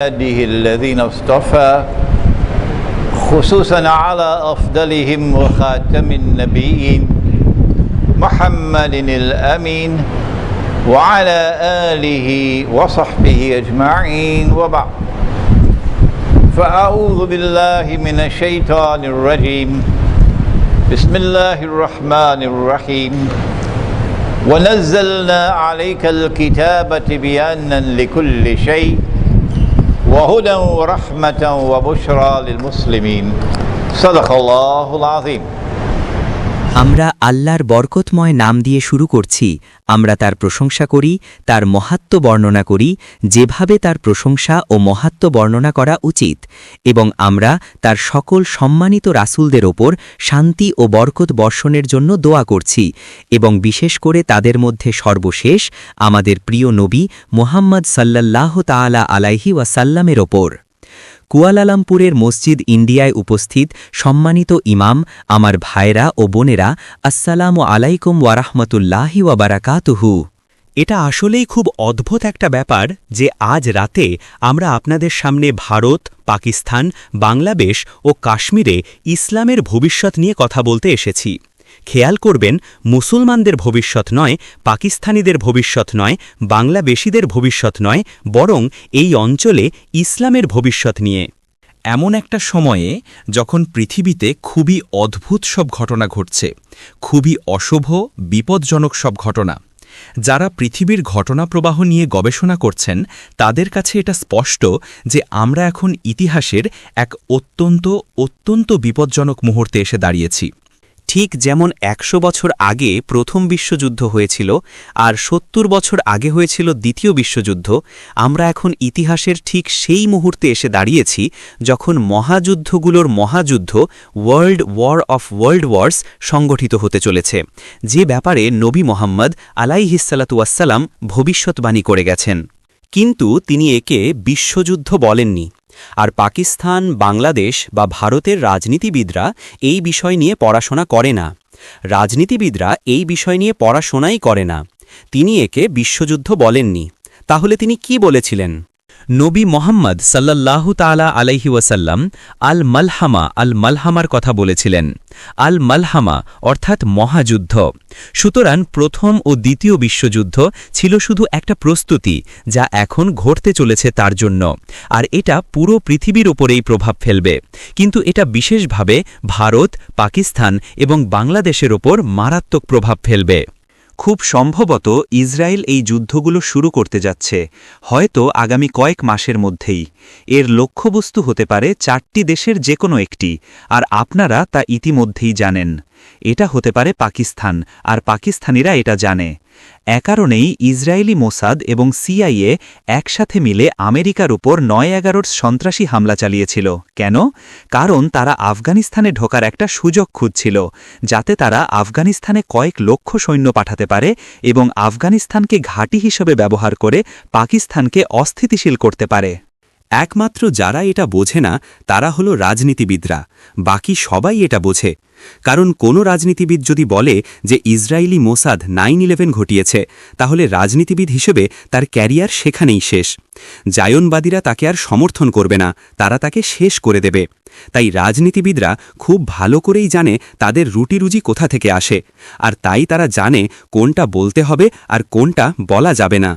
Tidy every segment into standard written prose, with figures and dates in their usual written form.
عباده الذين اصطفى خصوصا على أفضلهم وخاتم النبيين محمد الأمين وعلى آله وصحبه أجمعين وبعد فأعوذ بالله من الشيطان الرجيم بسم الله الرحمن الرحيم ونزلنا عليك الكتاب تبيانا لكل شيء وهدى ورحمة وبشرى للمسلمين صدق الله العظيم আমরা আল্লাহর বরকতময় নাম দিয়ে শুরু করছি। আমরা তার প্রশংসা করি, তার মহাত্ম্য বর্ণনা করি যেভাবে তার প্রশংসা ও মহাত্ম্য বর্ণনা করা উচিত, এবং আমরা তার সকল সম্মানিত রাসূলদের ওপর শান্তি ও বরকত বর্ষণের জন্য দোয়া করছি, এবং বিশেষ করে তাদের মধ্যে সর্বশেষ আমাদের প্রিয় নবী মুহাম্মদ সাল্লাল্লাহু তাআলা আলাইহি ওয়াসাল্লামের ওপর। কুয়ালালামপুরের মসজিদ ইন্ডিয়ায় উপস্থিত সম্মানিত ইমাম, আমার ভাইরা ও বোনেরা, আসসালামু আলাইকুম ওয়ারাহমাতুল্লাহি ওয়া বারাকাতুহু। এটা আসলেই খুব অদ্ভুত একটা ব্যাপার যে আজ রাতে আমরা আপনাদের সামনে ভারত, পাকিস্তান, বাংলাদেশ ও কাশ্মীরে ইসলামের ভবিষ্যৎ নিয়ে কথা বলতে এসেছি। খেয়াল করবেন, মুসলমানদের ভবিষ্যৎ নয়, পাকিস্তানিদের ভবিষ্যৎ নয়, বাংলাদেশিদের ভবিষ্যৎ নয়, বরং এই অঞ্চলে ইসলামের ভবিষ্যৎ নিয়ে। এমন একটা সময়ে যখন পৃথিবীতে খুবই অদ্ভুত সব ঘটনা ঘটছে, খুবই অশুভ বিপজ্জনক সব ঘটনা। যারা পৃথিবীর ঘটনাপ্রবাহ নিয়ে গবেষণা করছেন তাদের কাছে এটা স্পষ্ট যে আমরা এখন ইতিহাসের এক অত্যন্ত বিপজ্জনক মুহূর্তে এসে দাঁড়িয়েছি। ঠিক যেমন ১০০ বছর আগে প্রথম বিশ্বযুদ্ধ হয়েছিল আর ৭০ বছর আগে হয়েছিল দ্বিতীয় বিশ্বযুদ্ধ, আমরা এখন ইতিহাসের ঠিক সেই মুহূর্তে এসে দাঁড়িয়েছি যখন মহাযুদ্ধগুলোর মহাযুদ্ধ, ওয়ার্ল্ড ওয়ার অফ ওয়ার্ল্ড ওয়ার্স সংগঠিত হতে চলেছে, যে ব্যাপারে নবী মুহাম্মদ আলাইহিসসালাতু ওয়াসসালাম ভবিষ্যৎবাণী করে গেছেন। কিন্তু তিনি একে বিশ্বযুদ্ধ বলেননি। আর পাকিস্তান, বাংলাদেশ বা ভারতের রাজনীতিবিদরা এই বিষয় নিয়ে পড়াশোনা করে না। রাজনীতিবিদরা এই বিষয় নিয়ে পড়াশোনাই করে না। তিনি একে বিশ্বযুদ্ধ বলেননি। তাহলে তিনি কি বলেছিলেন? নবী মুহাম্মদ সাল্লাল্লাহু তাআলা আলাইহি ওয়াসাল্লাম আল মালহামার কথা বলেছিলেন। আল মালহামা অর্থাৎ মহাযুদ্ধ। সুতরাং প্রথম ও দ্বিতীয় বিশ্বযুদ্ধ ছিল শুধু একটা প্রস্তুতি যা এখন ঘটতে চলেছে তার জন্য, আর এটা পুরো পৃথিবীর ওপরেই প্রভাব ফেলবে। কিন্তু এটা বিশেষভাবে ভারত, পাকিস্তান এবং বাংলাদেশের ওপর মারাত্মক প্রভাব ফেলবে। খুব সম্ভবত ইসরায়েল এই যুদ্ধগুলো শুরু করতে যাচ্ছে, হয়তো আগামী কয়েক মাসের মধ্যেই। এর লক্ষ্যবস্তু হতে পারে ৪টি দেশের যে কোনো একটি, আর আপনারা তা ইতিমধ্যেই জানেন। এটা হতে পারে পাকিস্তান, আর পাকিস্তানিরা এটা জানে। এ কারণেই ইসরায়েলি মোসাদ এবং সিআইএ একসাথে মিলে আমেরিকার উপর ৯/১১ সন্ত্রাসী হামলা চালিয়েছিল। কেন? কারণ তারা আফগানিস্তানে ঢোকার একটা সুযোগ খুঁজছিল, যাতে তারা আফগানিস্তানে কয়েক লক্ষ সৈন্য পাঠাতে পারে এবং আফগানিস্তানকে ঘাঁটি হিসেবে ব্যবহার করে পাকিস্তানকে অস্থিতিশীল করতে পারে। একমাত্র যারা এটা বোঝে না তারা হলো রাজনীতিবিদরা। বাকি সবাই এটা বোঝে। কারণ কোনো রাজনীতিবিদ যদি বলে যে ইসরায়েলি মোসাদ ৯/১১ ঘটিয়েছে, তাহলে রাজনীতিবিদ হিসেবে তার ক্যারিয়ার সেখানেই শেষ। জায়নবাদীরা তাকে আর সমর্থন করবে না, তারা তাকে শেষ করে দেবে। তাই রাজনীতিবিদরা খুব ভালো করেই জানে তাদের রুটিরুজি কোথা থেকে আসে, আর তাই তারা জানে কোনটা বলতে হবে আর কোনটা বলা যাবে না।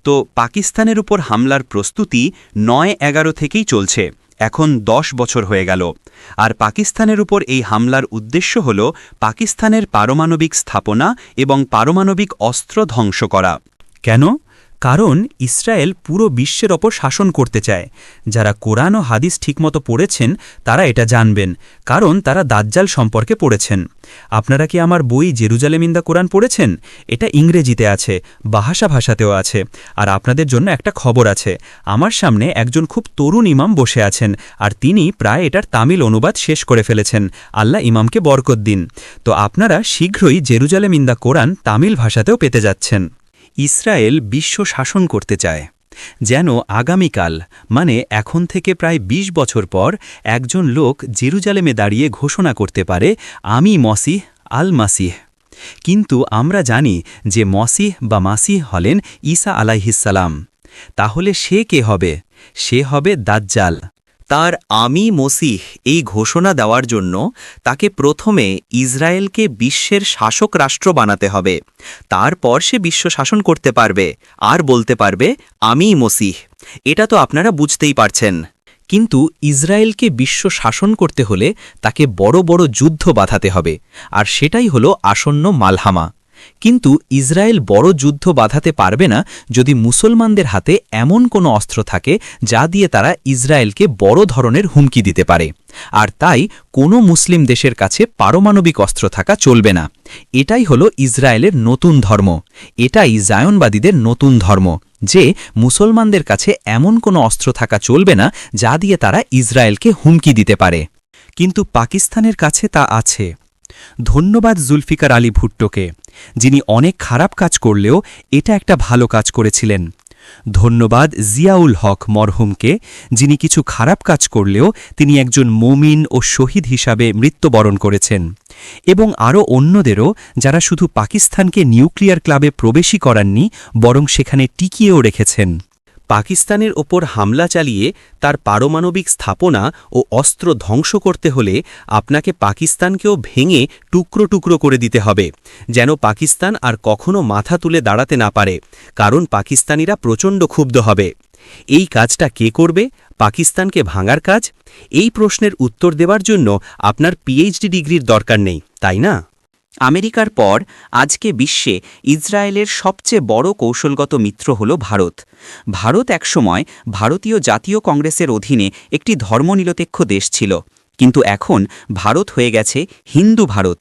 তো পাকিস্তানের উপর হামলার প্রস্তুতি ৯/১১ থেকেই চলছে। এখন ১০ বছর হয়ে গেল। আর পাকিস্তানের উপর এই হামলার উদ্দেশ্য হল পাকিস্তানের পারমাণবিক স্থাপনা এবং পারমাণবিক অস্ত্র ধ্বংস করা। কেন? কারণ ইসরায়েল পুরো বিশ্বের ওপর শাসন করতে চায়। যারা কোরআন ও হাদিস ঠিকমতো পড়েছেন তারা এটা জানবেন, কারণ তারা দাজ্জাল সম্পর্কে পড়েছেন। আপনারা কি আমার বই জেরুজালেম ইন দ্য কোরআন পড়েছেন? এটা ইংরেজিতে আছে, বাহাসা ভাষাতেও আছে। আর আপনাদের জন্য একটা খবর আছে, আমার সামনে একজন খুব তরুণ ইমাম বসে আছেন, আর তিনি প্রায় এটার তামিল অনুবাদ শেষ করে ফেলেছেন। আল্লাহ ইমামকে বরকত দিন। তো আপনারা শীঘ্রই জেরুজালেম ইন দ্য কোরআন তামিল ভাষাতেও পেতে যাচ্ছেন। ইসরায়েল বিশ্ব শাসন করতে চায়, যেন আগামীকাল মানে এখন থেকে প্রায় ২০ বছর পর একজন লোক জেরুজালেমে দাঁড়িয়ে ঘোষণা করতে পারে, আমি মসিহ আল মাসিহ। কিন্তু আমরা জানি যে মসিহ বা মাসিহ হলেন ঈসা আলাইহিসসালাম। তাহলে সে কে হবে? সে হবে দাজ্জাল। তার আমি মসিহ এই ঘোষণা দেওয়ার জন্য তাকে প্রথমে ইসরায়েলকে বিশ্বের শাসক রাষ্ট্র বানাতে হবে। তারপর সে বিশ্ব শাসন করতে পারবে আর বলতে পারবে আমিই মসিহ। এটা তো আপনারা বুঝতেই পারছেন। কিন্তু ইসরায়েলকে বিশ্ব শাসন করতে হলে তাকে বড় বড় যুদ্ধ বাধাতে হবে, আর সেটাই হলো আসন্ন মালহামা। কিন্তু ইসরায়েল বড় যুদ্ধ বাধাতে পারবে না যদি মুসলমানদের হাতে এমন কোনো অস্ত্র থাকে যা দিয়ে তারা ইসরায়েলকে বড় ধরনের হুমকি দিতে পারে। আর তাই কোনো মুসলিম দেশের কাছে পারমাণবিক অস্ত্র থাকা চলবে না। এটাই হলো ইসরায়েলের নতুন ধর্ম, এটাই জায়নবাদীদের নতুন ধর্ম, যে মুসলমানদের কাছে এমন কোনো অস্ত্র থাকা চলবে না যা দিয়ে তারা ইসরায়েলকে হুমকি দিতে পারে। কিন্তু পাকিস্তানের কাছে তা আছে। ধন্যবাদ জুলফিকার আলী ভুট্টোকে, যিনি অনেক খারাপ কাজ করলেও এটা একটা ভালো কাজ করেছিলেন। ধন্যবাদ জিয়াউল হক মরহুমকে, যিনি কিছু খারাপ কাজ করলেও তিনি একজন মুমিন ও শহীদ হিসাবে মৃত্যুবরণ করেছেন। এবং আরও অন্যদেরও, যারা শুধু পাকিস্তানকে নিউক্লিয়ার ক্লাবে প্রবেশই করাননি, বরং সেখানে টিকিয়েও রেখেছেন। পাকিস্তানের ওপর হামলা চালিয়ে তার পারমাণবিক স্থাপনা ও অস্ত্র ধ্বংস করতে হলে আপনাকে পাকিস্তানকেও ভেঙে টুকরো টুকরো করে দিতে হবে, যেন পাকিস্তান আর কখনো মাথা তুলে দাঁড়াতে না পারে, কারণ পাকিস্তানিরা প্রচণ্ড ক্ষুব্ধ হবে। এই কাজটা কে করবে? পাকিস্তানকে ভাঙার কাজ? এই প্রশ্নের উত্তর দেওয়ার জন্য আপনার পিএইচডি ডিগ্রির দরকার নেই, তাই না? আমেরিকার পর আজকে বিশ্বে ইসরায়েলের সবচেয়ে বড় কৌশলগত মিত্র হল ভারত। ভারত একসময় ভারতীয় জাতীয় কংগ্রেসের অধীনে একটি ধর্মনিরপেক্ষ দেশ ছিল, কিন্তু এখন ভারত হয়ে গেছে হিন্দু ভারত।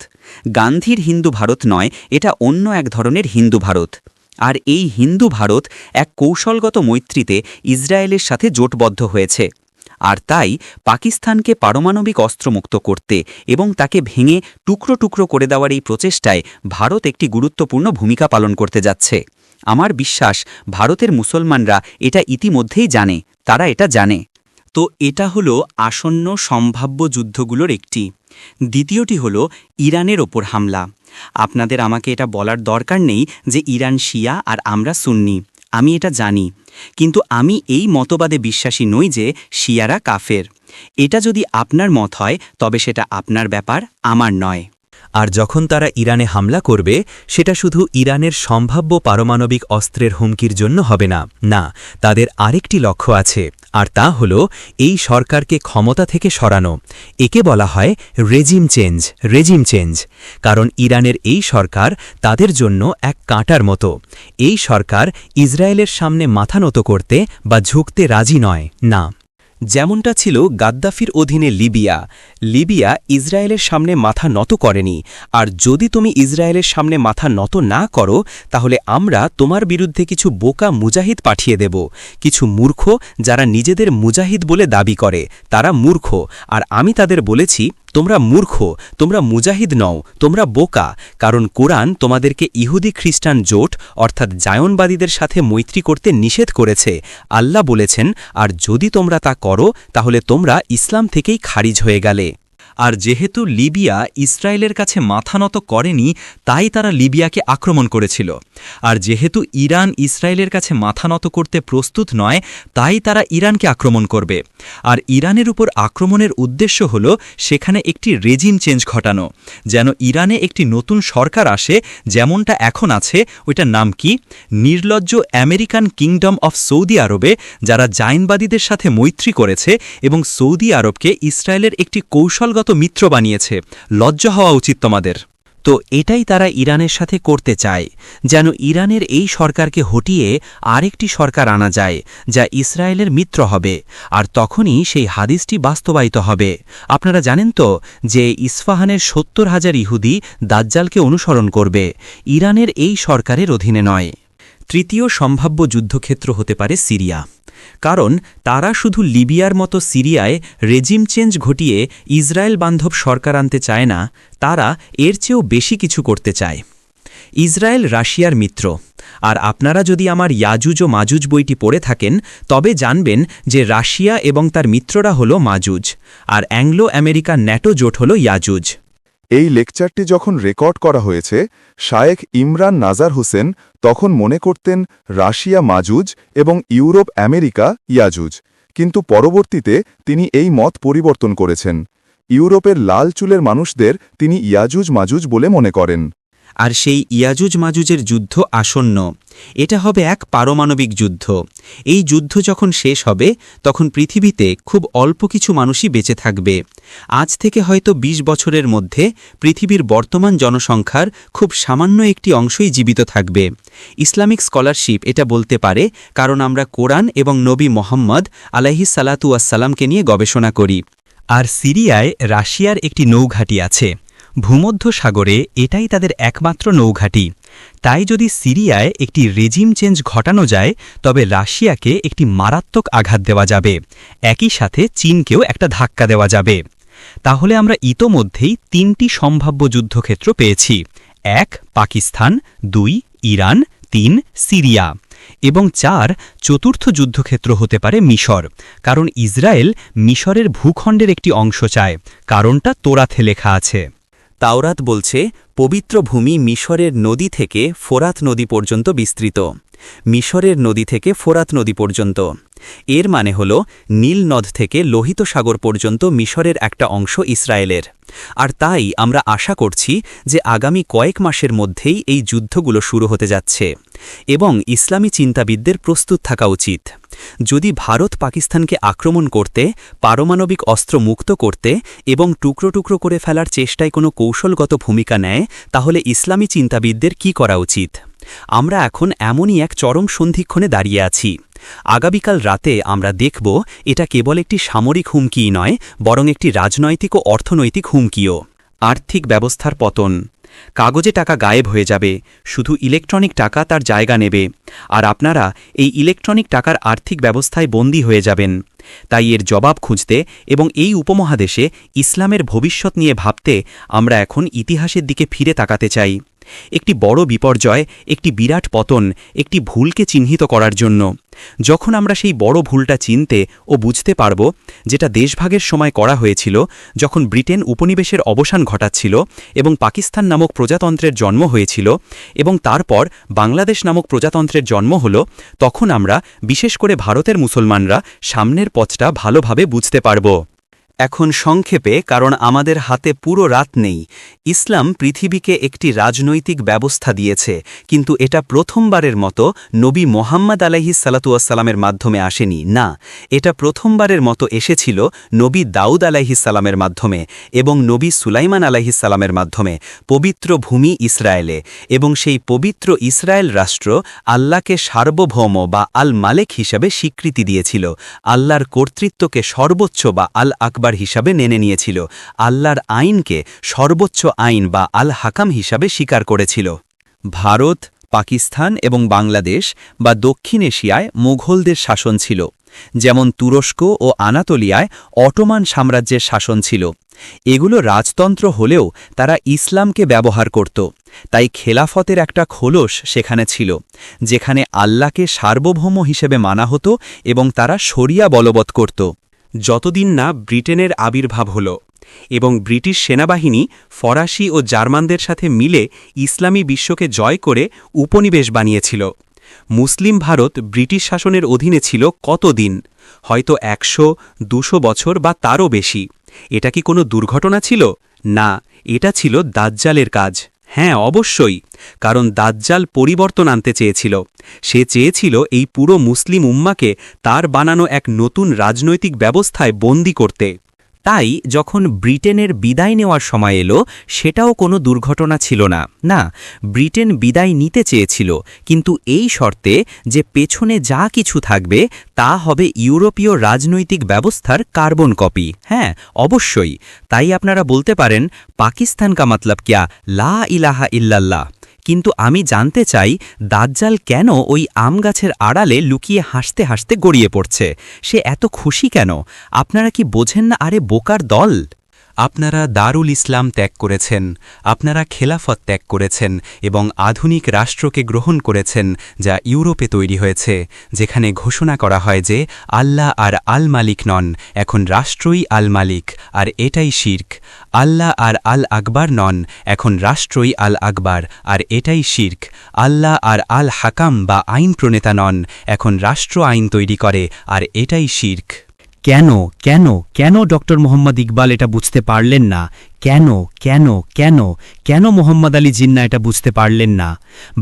গান্ধীর হিন্দু ভারত নয়, এটা অন্য এক ধরনের হিন্দু ভারত। আর এই হিন্দু ভারত এক কৌশলগত মৈত্রীতে ইসরায়েলের সাথে জোটবদ্ধ হয়েছে। আর তাই পাকিস্তানকে পারমাণবিক অস্ত্রমুক্ত করতে এবং তাকে ভেঙে টুকরো টুকরো করে দেওয়ার এই প্রচেষ্টায় ভারত একটি গুরুত্বপূর্ণ ভূমিকা পালন করতে যাচ্ছে। আমার বিশ্বাস ভারতের মুসলমানরা এটা ইতিমধ্যেই জানে, তারা এটা জানে। তো এটা হলো আসন্ন সম্ভাব্য যুদ্ধগুলোর একটি। দ্বিতীয়টি হলো ইরানের ওপর হামলা। আপনাদের আমাকে এটা বলার দরকার নেই যে ইরান শিয়া আর আমরা সুন্নি, আমি এটা জানি। কিন্তু আমি এই মতবাদে বিশ্বাসী নই যে শিয়ারা কাফের। এটা যদি আপনার মত হয় তবে সেটা আপনার ব্যাপার, আমার নয়। আর যখন তারা ইরানে হামলা করবে, সেটা শুধু ইরানের সম্ভাব্য পারমাণবিক অস্ত্রের হুমকির জন্য হবে না, না, তাদের আরেকটি লক্ষ্য আছে, আর তা হল এই সরকারকে ক্ষমতা থেকে সরানো। একে বলা হয় রেজিম চেঞ্জ, কারণ ইরানের এই সরকার তাদের জন্য এক কাঁটার মতো। এই সরকার ইসরায়েলের সামনে মাথা নত করতে বা ঝুঁকতে রাজি নয়, না। যেমনটা ছিল গাদ্দাফির অধীনে লিবিয়া ইসরায়েলের সামনে মাথা নত করেনি। আর যদি তুমি ইসরায়েলের সামনে মাথা নত না করো, তাহলে আমরা তোমার বিরুদ্ধে কিছু বোকা মুজাহিদ পাঠিয়ে দেব, কিছু মূর্খ যারা নিজেদের মুজাহিদ বলে দাবি করে, তারা মূর্খ। আর আমি তাদের বলেছি, তোমরা মূর্খ, তোমরা মুজাহিদ নও, তোমরা বোকা, কারণ কোরআন তোমাদেরকে ইহুদি খ্রিস্টান জোট অর্থাৎ জায়নবাদীদের সাথে মৈত্রী করতে নিষেধ করেছে। আল্লাহ বলেছেন, আর যদি তোমরা তা করো তাহলে তোমরা ইসলাম থেকেই খারিজ হয়ে গেলে। আর যেহেতু লিবিয়া ইসরায়েলের কাছে মাথা নত করেনি, তাই তারা লিবিয়াকে আক্রমণ করেছিল। আর যেহেতু ইরান ইসরায়েলের কাছে মাথা নত করতে প্রস্তুত নয়, তাই তারা ইরানকে আক্রমণ করবে। আর ইরানের উপর আক্রমণের উদ্দেশ্য হল সেখানে একটি রেজিম চেঞ্জ ঘটানো, যেন ইরানে একটি নতুন সরকার আসে, যেমনটা এখন আছে। ওইটার নাম কি? নির্লজ্জ আমেরিকান কিংডম অফ সৌদি আরবে, যারা জায়নবাদীদের সাথে মৈত্রী করেছে এবং সৌদি আরবকে ইসরায়েলের একটি কৌশলগত মিত্র বানিয়েছে। লজ্জা হওয়া উচিত তোমাদের। তো এটাই তারা ইরানের সাথে করতে চায়, যেন ইরানের এই সরকারকে হটিয়ে আরেকটি সরকার আনা যায় যা ইসরায়েলের মিত্র হবে। আর তখনই সেই হাদিসটি বাস্তবায়িত হবে। আপনারা জানেন তো যে ইস্ফাহানের ৭০,০০০ ইহুদি দাজ্জালকে অনুসরণ করবে, ইরানের এই সরকারের অধীনে নয়। তৃতীয় সম্ভাব্য যুদ্ধক্ষেত্র হতে পারে সিরিয়া, কারণ তারা শুধু লিবিয়ার মতো সিরিয়ায় রেজিম চেঞ্জ ঘটিয়ে ইসরায়েল বান্ধব সরকার আনতে চায় না, তারা এর চেয়েও বেশি কিছু করতে চায়। ইসরায়েল রাশিয়ার মিত্র, আর আপনারা যদি আমার ইয়াজুজ ও মাজুজ বইটি পড়ে থাকেন তবে জানবেন যে রাশিয়া এবং তার মিত্ররা হল মাজুজ, আর অ্যাংলো আমেরিকান ন্যাটো জোট হল ইয়াজুজ। এই লেকচারটি যখন রেকর্ড করা হয়েছে, শায়েখ ইমরান নাজার হোসেন তখন মনে করতেন রাশিয়া মাজুজ এবং ইউরোপ আমেরিকা ইয়াজুজ। কিন্তু পরবর্তীতে তিনি এই মত পরিবর্তন করেছেন। ইউরোপের লাল চুলের মানুষদের তিনি ইয়াজুজ মাজুজ বলে মনে করেন। আর সেই ইয়াজুজ মাজুজের যুদ্ধ আসন্ন। এটা হবে এক পারমাণবিক যুদ্ধ। এই যুদ্ধ যখন শেষ হবে তখন পৃথিবীতে খুব অল্প কিছু মানুষই বেঁচে থাকবে। আজ থেকে হয়তো ২০ বছরের মধ্যে পৃথিবীর বর্তমান জনসংখ্যার খুব সামান্য একটি অংশই জীবিত থাকবে। ইসলামিক স্কলারশিপ এটা বলতে পারে, কারণ আমরা কোরআন এবং নবী মোহাম্মদ আলাইহিস সালাতু ওয়াসসালামকে নিয়ে গবেষণা করি। আর সিরিয়ায় রাশিয়ার একটি নৌঘাঁটি আছে। ভূমধ্য সাগরে এটাই তাদের একমাত্র নৌঘাঁটি। তাই যদি সিরিয়ায় একটি রেজিম চেঞ্জ ঘটানো যায় তবে রাশিয়াকে একটি মারাত্মক আঘাত দেওয়া যাবে, একই সাথে চীনকেও একটা ধাক্কা দেওয়া যাবে। তাহলে আমরা ইতোমধ্যেই ৩টি সম্ভাব্য যুদ্ধক্ষেত্র পেয়েছি: ১ পাকিস্তান, ২ ইরান, ৩ সিরিয়া এবং ৪ চতুর্থ যুদ্ধক্ষেত্র হতে পারে মিশর, কারণ ইসরায়েল মিশরের ভূখণ্ডের একটি অংশ চায়। কারণটা তোরাথে লেখা আছে। তাওরাত বলছে পবিত্র ভূমি মিশরের নদী থেকে ফোরাত নদী পর্যন্ত বিস্তৃত। মিশরের নদী থেকে ফোরাত নদী পর্যন্ত এর মানে হল নীল নদ থেকে লোহিত সাগর পর্যন্ত মিশরের একটা অংশ ইসরায়েলের। আর তাই আমরা আশা করছি যে আগামী কয়েক মাসের মধ্যেই এই যুদ্ধগুলো শুরু হতে যাচ্ছে এবং ইসলামী চিন্তাবিদদের প্রস্তুত থাকা উচিত। যদি ভারত পাকিস্তানকে আক্রমণ করতে, পারমাণবিক অস্ত্র মুক্ত করতে এবং টুকরো টুকরো করে ফেলার চেষ্টায় কোনো কৌশলগত ভূমিকা নেয়, তাহলে ইসলামী চিন্তাবিদদের কি করা উচিত? আমরা এখন এমনই এক চরম সন্ধিক্ষণে দাঁড়িয়ে আছি। আগামীকাল রাতে আমরা দেখব এটা কেবল একটি সামরিক হুমকিই নয়, বরং একটি রাজনৈতিক ও অর্থনৈতিক হুমকিও। আর্থিক ব্যবস্থার পতন। কাগজে টাকা গায়েব হয়ে যাবে, শুধু ইলেকট্রনিক টাকা তার জায়গা নেবে, আর আপনারা এই ইলেকট্রনিক টাকার আর্থিক ব্যবস্থায় বন্দী হয়ে যাবেন। তাই এর জবাব খুঁজতে এবং এই উপমহাদেশে ইসলামের ভবিষ্যৎ নিয়ে ভাবতে আমরা এখন ইতিহাসের দিকে ফিরে তাকাতে চাই। একটি বড় বিপর্যয়, একটি বিরাট পতন, একটি ভুলকে চিহ্নিত করার জন্য। যখন আমরা সেই বড় ভুলটা চিনতে ও বুঝতে পারব, যেটা দেশভাগের সময় করা হয়েছিল, যখন ব্রিটেন উপনিবেশের অবসান ঘটাচ্ছিল এবং পাকিস্তান নামক প্রজাতন্ত্রের জন্ম হয়েছিল এবং তারপর বাংলাদেশ নামক প্রজাতন্ত্রের জন্ম হল, তখন আমরা, বিশেষ করে ভারতের মুসলমানরা, সামনের পথটা ভালোভাবে বুঝতে পারব। এখন সংক্ষেপে, কারণ আমাদের হাতে পুরো রাত নেই, ইসলাম পৃথিবীকে একটি রাজনৈতিক ব্যবস্থা দিয়েছে, কিন্তু এটা প্রথমবারের মতো নবী মোহাম্মদ আলাইহিস সালাতু ওয়াসসালামের মাধ্যমে আসেনি। না, এটা প্রথমবারের মতো এসেছিল নবী দাউদ আলাইহিস সালামের মাধ্যমে এবং নবী সুলাইমান আলাইহিস সালামের মাধ্যমে পবিত্র ভূমি ইসরায়েলে। এবং সেই পবিত্র ইসরায়েল রাষ্ট্র আল্লাহকে সার্বভৌম বা আল মালেক হিসাবে স্বীকৃতি দিয়েছিল, আল্লাহর কর্তৃত্বকে সর্বোচ্চ বা আল আকবার হিসাবে মেনে নিয়েছিল, আল্লাহর আইনকে সর্বোচ্চ আইন বা আল হাকাম হিসাবে স্বীকার করেছিল। ভারত, পাকিস্তান এবং বাংলাদেশ বা দক্ষিণ এশিয়ায় মুঘলদের শাসন ছিল, যেমন তুরস্ক ও আনাতোলিয়ায় অটোমান সাম্রাজ্যের শাসন ছিল। এগুলো রাজতন্ত্র হলেও তারা ইসলামকে ব্যবহার করত, তাই খেলাফতের একটা খোলস সেখানে ছিল, যেখানে আল্লাহকে সার্বভৌম হিসেবে মানা হতো এবং তারা শরিয়া বলবৎ করত। যতদিন না ব্রিটেনের আবির্ভাব হল এবং ব্রিটিশ সেনাবাহিনী ফরাসি ও জার্মানদের সাথে মিলে ইসলামী বিশ্বকে জয় করে উপনিবেশ বানিয়েছিল। মুসলিম ভারত ব্রিটিশ শাসনের অধীনে ছিল কতদিন? হয়তো ১০০-২০০ বছর বা তারও বেশি। এটা কি কোনো দুর্ঘটনা ছিল? না, এটা ছিল দাজ্জালের কাজ। হ্যাঁ, অবশ্যই, কারণ দাজ্জাল পরিবর্তন আনতে চেয়েছিল। সে চেয়েছিল এই পুরো মুসলিম উম্মাকে তার বানানো এক নতুন রাজনৈতিক ব্যবস্থায় বন্দী করতে। তাই যখন ব্রিটেনের বিদায় নেওয়ার সময় এলো, সেটাও কোনো দুর্ঘটনা ছিল না। না, ব্রিটেন বিদায় নিতে চেয়েছিল, কিন্তু এই শর্তে যে পেছনে যা কিছু থাকবে তা হবে ইউরোপীয় রাজনৈতিক ব্যবস্থার কার্বন কপি। হ্যাঁ, অবশ্যই। তাই আপনারা বলতে পারেন, পাকিস্তান কা মতলব ক্যা, লা ইলাহা ইল্লাল্লাহ। কিন্তু আমি জানতে চাই, দাজ্জাল কেন ওই আম গাছের আড়ালে লুকিয়ে হাসতে হাসতে গড়িয়ে পড়ছে? সে এত খুশি কেন? আপনারা কি বোঝেন না? আরে বোকার দল! আপনারা দারুল ইসলাম ত্যাগ করেছেন, আপনারা খেলাফত ত্যাগ করেছেন এবং আধুনিক রাষ্ট্রকে গ্রহণ করেছেন, যা ইউরোপে তৈরি হয়েছে, যেখানে ঘোষণা করা হয় যে আল্লাহ আর আল মালিক নন, এখন রাষ্ট্রই আল মালিক, আর এটাই শির্ক। আল্লাহ আর আল আকবার নন, এখন রাষ্ট্রই আল আকবার, আর এটাই শির্ক। আল্লাহ আর আল হাকাম বা আইন প্রণেতা নন, এখন রাষ্ট্র আইন তৈরি করে, আর এটাই শির্ক। কেন কেন কেন ডক্টর মোহাম্মদ ইকবাল এটা বুঝতে পারলেন না? কেন কেন কেন কেন মোহাম্মদ আলী জিন্না এটা বুঝতে পারলেন না?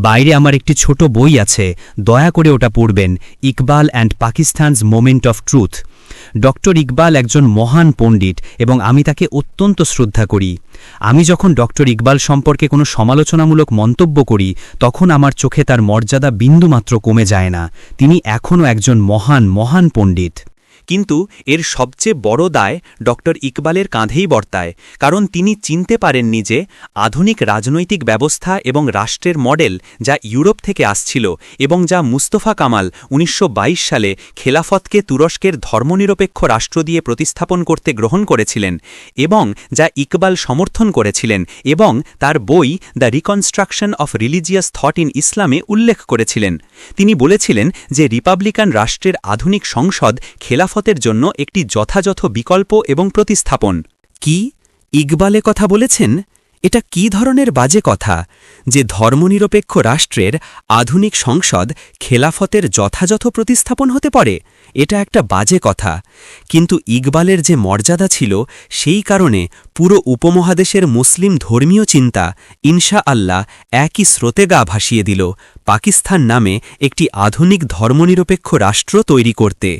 বাইরে আমার একটি ছোট বই আছে, দয়া করে ওটা পড়বেন, Iqbal and Pakistan's moment of truth. Doctor Iqbal একজন মহান পণ্ডিত এবং আমি তাকে অত্যন্ত শ্রদ্ধা করি। আমি যখন ডক্টর ইকবাল সম্পর্কে কোনো সমালোচনামূলক মন্তব্য করি তখন আমার চোখে তার মর্যাদা বিন্দুমাত্র কমে যায় না। তিনি এখনও একজন মহান মহান পণ্ডিত। কিন্তু এর সবচেয়ে বড় দায় ডক্টর ইকবালের কাঁধেই বর্তায়, কারণ তিনি চিনতে পারেননি যে আধুনিক রাজনৈতিক ব্যবস্থা এবং রাষ্ট্রের মডেল যা ইউরোপ থেকে আসছিল এবং যা মুস্তফা কামাল ১৯২২ সালে খেলাফতকে তুরস্কের ধর্মনিরপেক্ষ রাষ্ট্র দিয়ে প্রতিস্থাপন করতে গ্রহণ করেছিলেন এবং যা ইকবাল সমর্থন করেছিলেন এবং তার বই the reconstruction of religious thought in ইসলামে উল্লেখ করেছিলেন। তিনি বলেছিলেন যে রিপাবলিকান রাষ্ট্রের আধুনিক সংসদ খেলাফতের জন্য একটি যথাযথ বিকল্প এবং প্রতিস্থাপন। কি ইকবালে কথা বলেছেন? এটা কি ধরনের বাজে কথা যে ধর্মনিরপেক্ষ রাষ্ট্রের আধুনিক সংসদ খেলাফতের যথাযথ প্রতিস্থাপন হতে পারে? এটা একটা বাজে কথা। কিন্তু ইকবালের যে মর্যাদা ছিল সেই কারণে পুরো উপমহাদেশের মুসলিম ধর্মীয় চিন্তা ইনশা আল্লাহ একই স্রোতে গা ভাসিয়ে দিল পাকিস্তান নামে একটি আধুনিক ধর্মনিরপেক্ষ রাষ্ট্র তৈরি করতে।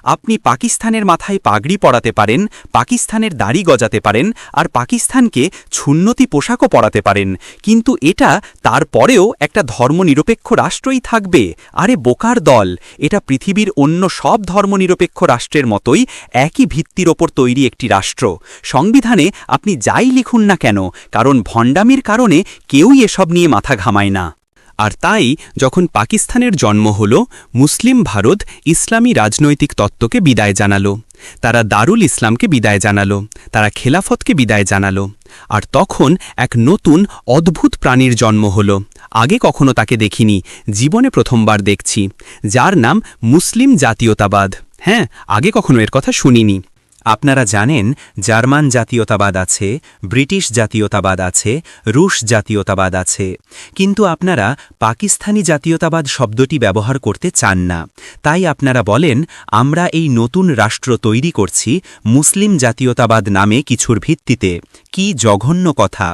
আপনি পাকিস্তানের মাথায় পাগড়ি পরাতে পারেন, পাকিস্তানের দাড়ি গজাতে পারেন, আর পাকিস্তানকে সুন্নতি পোশাকও পরাতে পারেন, কিন্তু এটা তারপরেও একটা ধর্মনিরপেক্ষ রাষ্ট্রই থাকবে। আরে বোকার দল, এটা পৃথিবীর অন্য সব ধর্মনিরপেক্ষ রাষ্ট্রের মতোই একই ভিত্তির ওপর তৈরি একটি রাষ্ট্র। সংবিধানে আপনি যাই লিখুন না কেন, কারণ ভণ্ডামির কারণে কেউই এসব নিয়ে মাথা ঘামায় না। আর তাই যখন পাকিস্তানের জন্ম হল, মুসলিম ভারত ইসলামী রাজনৈতিক তত্ত্বকে বিদায় জানালো, তারা দারুল ইসলামকে বিদায় জানালো, তারা খেলাফতকে বিদায় জানালো। আর তখন এক নতুন অদ্ভুত প্রাণীর জন্ম হল। আগে কখনো তাকে দেখিনি, জীবনে প্রথমবার দেখছি, যার নাম মুসলিম জাতীয়তাবাদ। হ্যাঁ, আগে কখনো এর কথা শুনিনি। আপনারা জানেন জার্মান জাতীয়তাবাদ আছে, ব্রিটিশ জাতীয়তাবাদ আছে, রুশ জাতীয়তাবাদ আছে, কিন্তু আপনারা পাকিস্তানি জাতীয়তাবাদ শব্দটি ব্যবহার করতে চান না। তাই আপনারা বলেন আমরা এই নতুন রাষ্ট্র তৈরি করছি মুসলিম জাতীয়তাবাদ নামে কিছুর ভিত্তিতে। কি জঘন্য কথা!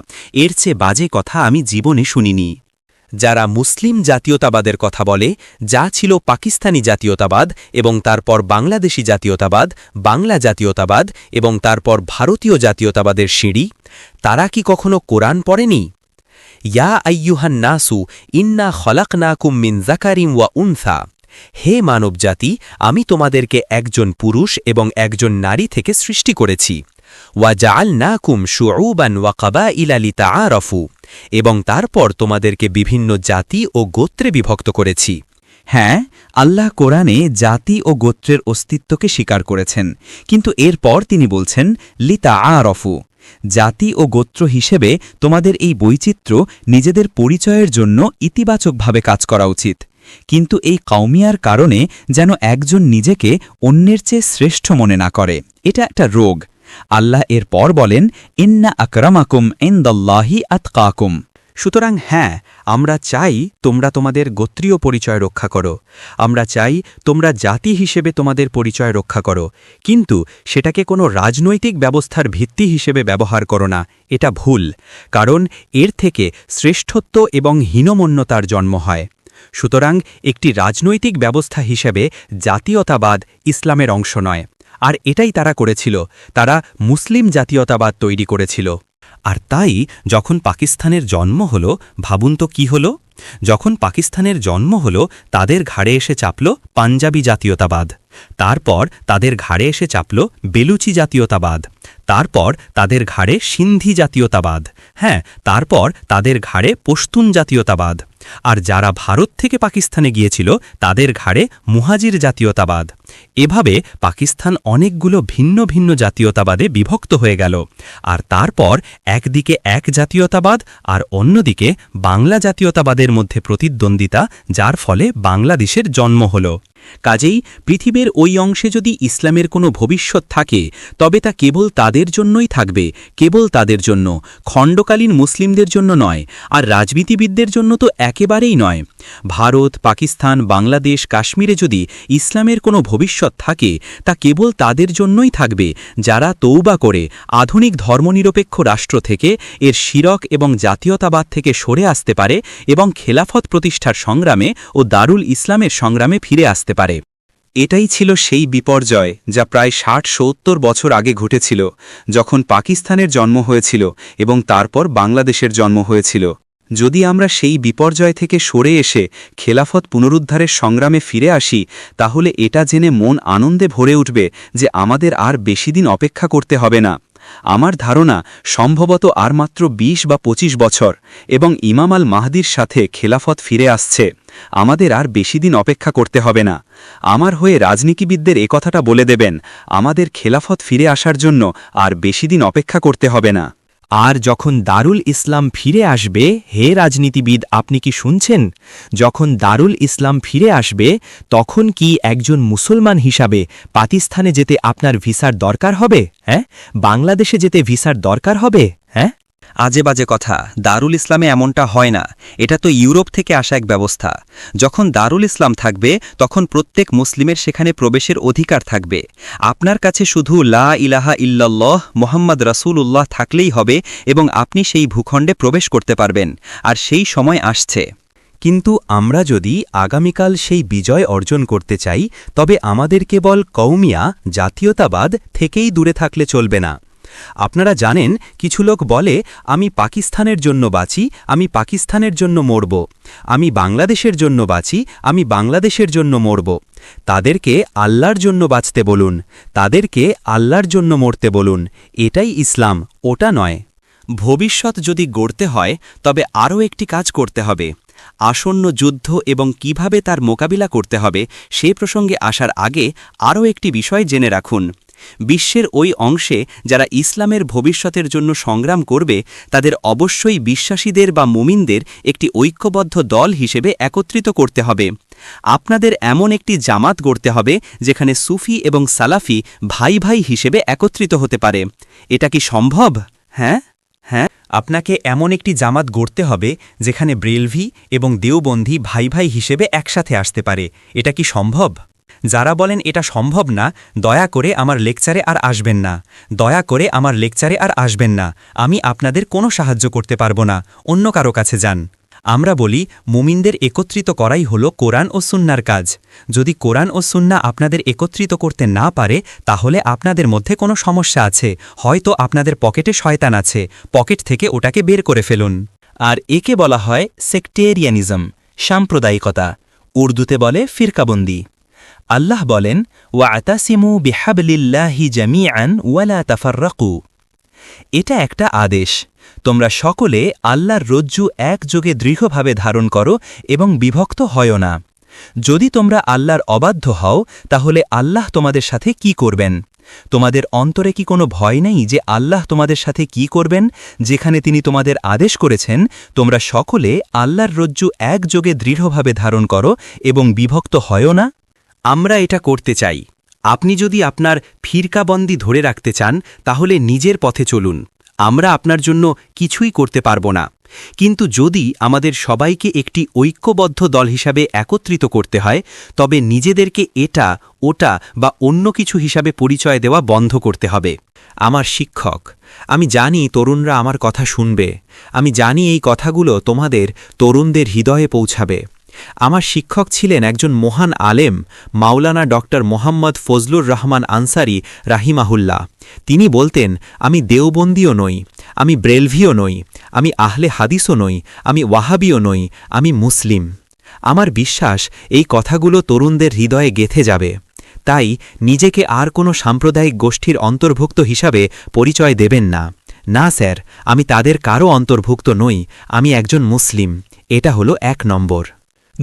এর চেয়ে বাজে কথা আমি জীবনে শুনিনি। যারা মুসলিম জাতীয়তাবাদের কথা বলে, যা ছিল পাকিস্তানি জাতীয়তাবাদ এবং তারপর বাংলাদেশি জাতীয়তাবাদ, বাংলা জাতীয়তাবাদ এবং তারপর ভারতীয় জাতীয়তাবাদের সিঁড়ি, তারা কি কখনো কোরআন পড়েনি? ইয়া আইয়ুহান নাসু ইন্না খলাকনাকুম মিন যাকারিন ওয়া উনসা। হে মানবজাতি, আমি তোমাদেরকে একজন পুরুষ এবং একজন নারী থেকে সৃষ্টি করেছি। ওয়া জাআলনাকুম শুউবান ওয়া কাবাইলা লিতাআরাফু, এবং তারপর তোমাদেরকে বিভিন্ন জাতি ও গোত্রে বিভক্ত করেছি। হ্যাঁ, আল্লাহ কোরআনে জাতি ও গোত্রের অস্তিত্বকে স্বীকার করেছেন, কিন্তু এরপর তিনি বলছেন লিতাআরাফু, জাতি ও গোত্র হিসেবে তোমাদের এই বৈচিত্র্য নিজেদের পরিচয়ের জন্য ইতিবাচকভাবে কাজ করা উচিত। কিন্তু এই কওমিয়ার কারণে যেন একজন নিজেকে অন্যের চেয়ে শ্রেষ্ঠ মনে না করে, এটা একটা রোগ। আল্লাহ এরপর বলেন ইন্না আকরামাকুম ইনদাল্লাহি আতকাকুম। সুতরাং হ্যাঁ, আমরা চাই তোমরা তোমাদের গোত্রীয় পরিচয় রক্ষা করো, আমরা চাই তোমরা জাতি হিসেবে তোমাদের পরিচয় রক্ষা করো, কিন্তু সেটাকে কোনো রাজনৈতিক ব্যবস্থার ভিত্তি হিসেবে ব্যবহার করো না। এটা ভুল, কারণ এর থেকে শ্রেষ্ঠত্ব এবং হীনমন্যতার জন্ম হয়। সুতরাং একটি রাজনৈতিক ব্যবস্থা হিসেবে জাতীয়তাবাদ ইসলামের অংশ নয়। আর এটাই তারা করেছিল, তারা মুসলিম জাতীয়তাবাদ তৈরি করেছিল। আর তাই যখন পাকিস্তানের জন্ম হল, ভাবুন তো কি হল? যখন পাকিস্তানের জন্ম হল, তাদের ঘাড়ে এসে চাপল পাঞ্জাবি জাতীয়তাবাদ, তারপর তাদের ঘাড়ে এসে চাপল বেলুচি জাতীয়তাবাদ, তারপর তাদের ঘাড়ে সিন্ধি জাতীয়তাবাদ, হ্যাঁ, তারপর তাদের ঘাড়ে পশতুন জাতীয়তাবাদ। আর যারা ভারত থেকে পাকিস্তানে গিয়েছিল তাদের ঘাড়ে মুহাজির জাতীয়তাবাদ। এভাবে পাকিস্তান অনেকগুলো ভিন্ন ভিন্ন জাতীয়তাবাদে বিভক্ত হয়ে গেল। আর তারপর একদিকে এক জাতীয়তাবাদ আর অন্যদিকে বাংলা জাতীয়তাবাদের মধ্যে প্রতিদ্বন্দ্বিতা, যার ফলে বাংলাদেশের জন্ম হল। কাজেই পৃথিবীর ওই অংশে যদি ইসলামের কোনো ভবিষ্যৎ থাকে, তবে তা কেবল তাদের জন্যই থাকবে, কেবল তাদের জন্য, খণ্ডকালীন মুসলিমদের জন্য নয়। আর রাজনীতিবিদদের জন্য তো একেবারেই নয়। ভারত, পাকিস্তান, বাংলাদেশ, কাশ্মীরে যদি ইসলামের কোনো ভবিষ্যৎ থাকে তা কেবল তাদের জন্যই থাকবে যারা তৌবা করে আধুনিক ধর্মনিরপেক্ষ রাষ্ট্র থেকে এর শিরক এবং জাতীয়তাবাদ থেকে সরে আসতে পারে এবং খেলাফত প্রতিষ্ঠার সংগ্রামে ও দারুল ইসলামের সংগ্রামে ফিরে আসতে পারে। এটাই ছিল সেই বিপর্যয় যা প্রায় ৬০-৭০ বছর আগে ঘটেছিল, যখন পাকিস্তানের জন্ম হয়েছিল এবং তারপর বাংলাদেশের জন্ম হয়েছিল। যদি আমরা সেই বিপর্যয় থেকে সরে এসে খেলাফত পুনরুদ্ধারের সংগ্রামে ফিরে আসি, তাহলে এটা জেনে মন আনন্দে ভরে উঠবে যে আমাদের আর বেশি দিন অপেক্ষা করতে হবে না। আমার ধারণা সম্ভবত আর মাত্র ২০ বা ২৫ বছর এবং ইমাম আল মাহদির সাথে খেলাফত ফিরে আসছে। আমাদের আর বেশি দিন অপেক্ষা করতে হবে না। আমার হয়ে রাজনীতিবিদদের একথাটা বলে দেবেন, আমাদের খেলাফত ফিরে আসার জন্য আর বেশি দিন অপেক্ষা করতে হবে না। আর যখন দারুল ইসলাম ফিরে আসবে, হে রাজনীতিবিদ, আপনি কি শুনছেন? যখন দারুল ইসলাম ফিরে আসবে, তখন কি একজন মুসলমান হিসাবে পাকিস্তানে যেতে আপনার ভিসার দরকার হবে? হ্যাঁ, বাংলাদেশে যেতে ভিসার দরকার হবে? হ্যাঁ, আজে বাজে কথা। দারুল ইসলামে এমনটা হয় না। এটা তো ইউরোপ থেকে আসা এক ব্যবস্থা। যখন দারুল ইসলাম থাকবে তখন প্রত্যেক মুসলিমের সেখানে প্রবেশের অধিকার থাকবে। আপনার কাছে শুধু লা ইলাহা ইল্লাল্লাহ মুহাম্মদ রাসূলুল্লাহ থাকলেই হবে এবং আপনি সেই ভূখণ্ডে প্রবেশ করতে পারবেন। আর সেই সময় আসছে। কিন্তু আমরা যদি আগামীকাল সেই বিজয় অর্জন করতে চাই, তবে আমাদের কেবল কওমিয়া জাতীয়তাবাদ থেকেই দূরে থাকলে চলবে না। আপনারা জানেন, কিছু লোক বলে, আমি পাকিস্তানের জন্য বাঁচি, আমি পাকিস্তানের জন্য মরব, আমি বাংলাদেশের জন্য বাঁচি, আমি বাংলাদেশের জন্য মরব। তাদেরকে আল্লাহর জন্য বাঁচতে বলুন, তাদেরকে আল্লাহর জন্য মরতে বলুন। এটাই ইসলাম, ওটা নয়। ভবিষ্যৎ যদি গড়তে হয় তবে আরও একটি কাজ করতে হবে। আসন্ন যুদ্ধ এবং কিভাবে তার মোকাবিলা করতে হবে সে প্রসঙ্গে আসার আগে আরও একটি বিষয় জেনে রাখুন। বিশ্বের ওই অংশে যারা ইসলামের ভবিষ্যতের জন্য সংগ্রাম করবে, তাদের অবশ্যই বিশ্বাসীদের বা মুমিনদের একটি ঐক্যবদ্ধ দল হিসেবে একত্রিত করতে হবে। আপনাদের এমন একটি জামাত গড়তে হবে যেখানে সুফি এবং সালাফি ভাই ভাই হিসেবে একত্রিত হতে পারে। এটা কি সম্ভব? হ্যাঁ, আপনাকে এমন একটি জামাত গড়তে হবে যেখানে ব্রেলভি এবং দেওবন্দী ভাই ভাই হিসেবে একসাথে আসতে পারে। এটা কি সম্ভব? যারা বলেন এটা সম্ভব না, দয়া করে আমার লেকচারে আর আসবেন না, দয়া করে আমার লেকচারে আর আসবেন না। আমি আপনাদের কোনো সাহায্য করতে পারবো না, অন্য কারো কাছে যান। আমরা বলি, মুমিনদের একত্রিত করাই হলো কোরআন ও সুন্নার কাজ। যদি কোরআন ও সুন্না আপনাদের একত্রিত করতে না পারে, তাহলে আপনাদের মধ্যে কোনো সমস্যা আছে, হয়তো আপনাদের পকেটে শয়তান আছে, পকেট থেকে ওটাকে বের করে ফেলুন। আর একে বলা হয় সেক্টেরিয়ানিজম, সাম্প্রদায়িকতা। উর্দুতে বলে ফিরকাবন্দি। আল্লাহ বলেন, ওয়াতাসিমু বিহাবলিল্লাহি জামিআন ওয়ালা তাফাররাকু। এটা একটা আদেশ, তোমরা সকলে আল্লাহর রজ্জু একযোগে দৃঢ়ভাবে ধারণ করো এবং বিভক্ত হয় না। যদি তোমরা আল্লাহর অবাধ্য হও, তাহলে আল্লাহ তোমাদের সাথে কি করবেন? তোমাদের অন্তরে কি কোনো ভয় নেই যে আল্লাহ তোমাদের সাথে কি করবেন? যেখানে তিনি তোমাদের আদেশ করেছেন, তোমরা সকলে আল্লাহর রজ্জু একযোগে দৃঢ়ভাবে ধারণ করো এবং বিভক্ত হয় না। আমরা এটা করতে চাই। আপনি যদি আপনার ফিরকাবন্দি ধরে রাখতে চান, তাহলে নিজের পথে চলুন। আমরা আপনার জন্য কিছুই করতে পারব না। কিন্তু যদি আমাদের সবাইকে একটি ঐক্যবদ্ধ দল হিসাবে একত্রিত করতে হয়, তবে নিজেদেরকে এটা, ওটা বা অন্য কিছু হিসাবে পরিচয় দেওয়া বন্ধ করতে হবে। আমার শিক্ষক, আমি জানি তরুণরা আমার কথা শুনবে। আমি জানি এই কথাগুলো তোমাদের তরুণদের হৃদয়ে পৌঁছাবে। আমার শিক্ষক ছিলেন একজন মহান আলেম, মাওলানা ডক্টর মোহাম্মদ ফজলুর রহমান আনসারি রাহিমাহুল্লাহ। তিনি বলতেন, আমি দেওবন্দীও নই, আমি ব্রেলভিও নই, আমি আহলে হাদিসও নই, আমি ওয়াহাবিও নই, আমি মুসলিম। আমার বিশ্বাস এই কথাগুলো তরুণদের হৃদয়ে গেঁথে যাবে। তাই নিজেকে আর কোনো সাম্প্রদায়িক গোষ্ঠীর অন্তর্ভুক্ত হিসাবে পরিচয় দেবেন না। না স্যার, আমি তাদের কারও অন্তর্ভুক্ত নই, আমি একজন মুসলিম। এটা হলো ১ নম্বর।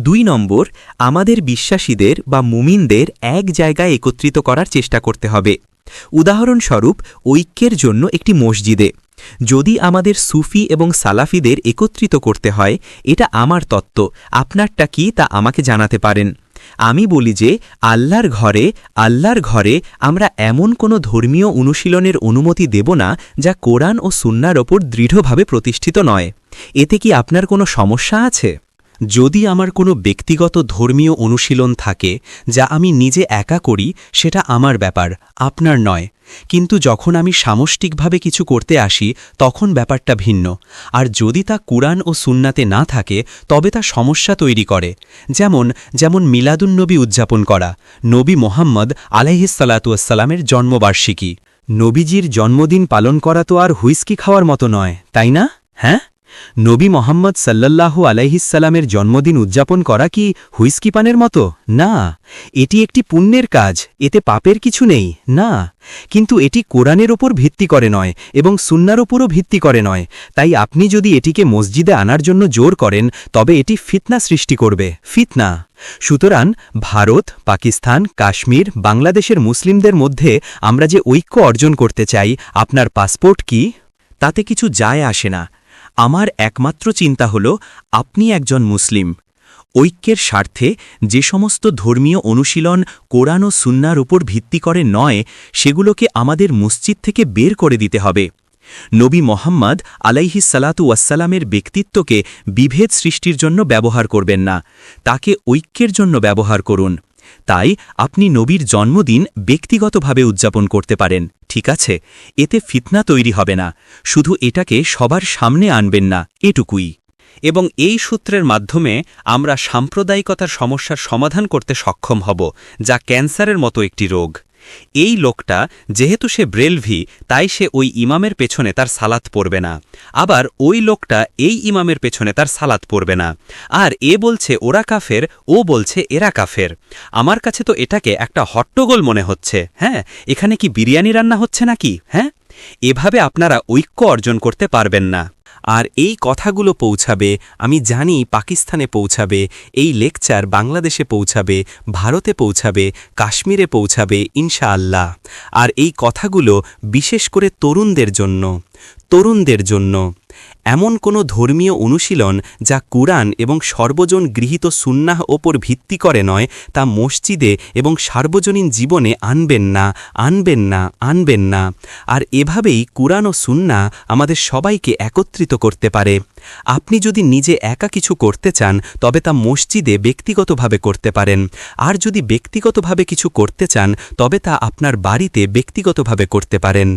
২ নম্বর, আমাদের বিশ্বাসীদের বা মুমিনদের এক জায়গায় একত্রিত করার চেষ্টা করতে হবে। উদাহরণস্বরূপ, ঐক্যের জন্য একটি মসজিদে যদি আমাদের সুফি এবং সালাফিদের একত্রিত করতে হয়, এটা আমার তত্ত্ব, আপনারটা কি তা আমাকে জানাতে পারেন। আমি বলি যে আল্লাহর ঘরে আমরা এমন কোনো ধর্মীয় অনুশীলনের অনুমতি দেব না যা কোরআন ও সুন্নাহর ওপর দৃঢ়ভাবে প্রতিষ্ঠিত নয়। এতে কি আপনার কোনো সমস্যা আছে? যদি আমার কোনো ব্যক্তিগত ধর্মীয় অনুশীলন থাকে যা আমি নিজে একা করি, সেটা আমার ব্যাপার, আপনার নয়। কিন্তু যখন আমি সামষ্টিকভাবে কিছু করতে আসি তখন ব্যাপারটা ভিন্ন। আর যদি তা কুরআন ও সুন্নাতে না থাকে তবে তা সমস্যা তৈরি করে। যেমন মিলাদুন্নবী উদযাপন করা, নবী মোহাম্মদ আলাইহিসসালাতুয়াসসালামের জন্মবার্ষিকী। নবীজির জন্মদিন পালন করা তো আর হুইস্কি খাওয়ার মতো নয়, তাই না? হ্যাঁ, নবী মোহাম্মদ সাল্লাল্লাহু আলাইহিসসালামের জন্মদিন উদযাপন করা কি হুইস্কি পানের মতো? না, এটি একটি পুণ্যের কাজ, এতে পাপের কিছু নেই, না। কিন্তু এটি কোরআনের ওপর ভিত্তি করে নয় এবং সুন্নার ওপরও ভিত্তি করে নয়। তাই আপনি যদি এটিকে মসজিদে আনার জন্য জোর করেন তবে এটি ফিতনা সৃষ্টি করবে, ফিতনা। সুতরাং ভারত, পাকিস্তান, কাশ্মীর, বাংলাদেশের মুসলিমদের মধ্যে আমরা যে ঐক্য অর্জন করতে চাই, আপনার পাসপোর্ট কি তাতে কিছু যায় আসে না। আমার একমাত্র চিন্তা হল আপনি একজন মুসলিম। ঐক্যের স্বার্থে যে সমস্ত ধর্মীয় অনুশীলন কোরআন ও সুন্নার উপর ভিত্তি করে নয়, সেগুলোকে আমাদের মসজিদ থেকে বের করে দিতে হবে। নবী মোহাম্মদ আলাইহিসসালাতুয়াসসালামের ব্যক্তিত্বকে বিভেদ সৃষ্টির জন্য ব্যবহার করবেন না, তাকে ঐক্যের জন্য ব্যবহার করুন। তাই আপনি নবীর জন্মদিন ব্যক্তিগতভাবে উদযাপন করতে পারেন, ঠিক আছে? এতে ফিতনা তৈরি হবে না। শুধু এটাকে সবার সামনে আনবেন না, এটুকুই। এবং এই সূত্রের মাধ্যমে আমরা সাম্প্রদায়িকতার সমস্যার সমাধান করতে সক্ষম হব, যা ক্যান্সারের মতো একটি রোগ। এই লোকটা যেহেতু সে ব্রেলভি, তাই সে ওই ইমামের পেছনে তার সালাত পড়বে না। আবার ওই লোকটা এই ইমামের পেছনে তার সালাত পড়বে না। আর এ বলছে ওরা কাফের, ও বলছে এরা কাফের। আমার কাছে তো এটাকে একটা হট্টগোল মনে হচ্ছে। হ্যাঁ, এখানে কি বিরিয়ানি রান্না হচ্ছে নাকি? হ্যাঁ, এভাবে আপনারা ঐক্য অর্জন করতে পারবেন না। আর এই কথাগুলো পৌঁছাবে, আমি জানি পাকিস্তানে পৌঁছাবে, এই লেকচার বাংলাদেশে পৌঁছাবে, ভারতে পৌঁছাবে, কাশ্মীরে পৌঁছাবে ইনশাআল্লাহ। আর এই কথাগুলো বিশেষ করে তরুণদের জন্য এমন কোনো ধর্মীয় অনুশীলন যা কুরআন এবং সর্বজন গৃহীত সুন্নাহ ওপর ভিত্তি করে নয়, তা মসজিদে এবং সার্বজনীন জীবনে আনবেন না। আর এভাবেই কুরআন ও সুন্নাহ আমাদের সবাইকে একত্রিত করতে পারে। আপনি যদি নিজে একা কিছু করতে চান তবে তা মসজিদে ব্যক্তিগতভাবে করতে পারেন। আর যদি ব্যক্তিগতভাবে কিছু করতে চান তবে তা আপনার বাড়িতে ব্যক্তিগতভাবে করতে পারেন।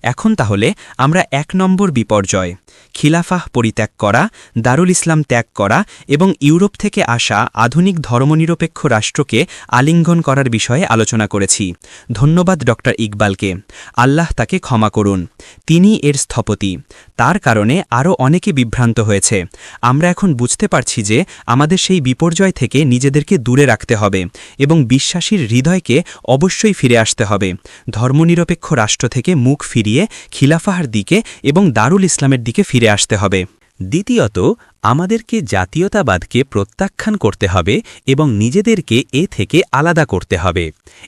এখন তাহলে আমরা ১ নম্বর বিপর্যয়, খিলাফাহ পরিত্যাগ করা, দারুল ইসলাম ত্যাগ করা এবং ইউরোপ থেকে আসা আধুনিক ধর্মনিরপেক্ষ রাষ্ট্রকে আলিঙ্গন করার বিষয়ে আলোচনা করেছি। ধন্যবাদ ডক্টর ইকবালকে, আল্লাহ তাকে ক্ষমা করুন। তিনি এর স্থপতি। তার কারণে আরও অনেকে বিভ্রান্ত হয়েছে। আমরা এখন বুঝতে পারছি যে আমাদের সেই বিপর্যয় থেকে নিজেদেরকে দূরে রাখতে হবে এবং বিশ্বাসীর হৃদয়কে অবশ্যই ফিরে আসতে হবে। ধর্মনিরপেক্ষ রাষ্ট্র থেকে মুখ ফিরিয়ে খিলাফাহর দিকে এবং দারুল ইসলামের দিকে ফিরে আসতে হবে। দ্বিতীয়ত, আমাদেরকে জাতীয়তাবাদকে প্রত্যাখ্যান করতে হবে এবং নিজেদেরকে এ থেকে আলাদা করতে হবে।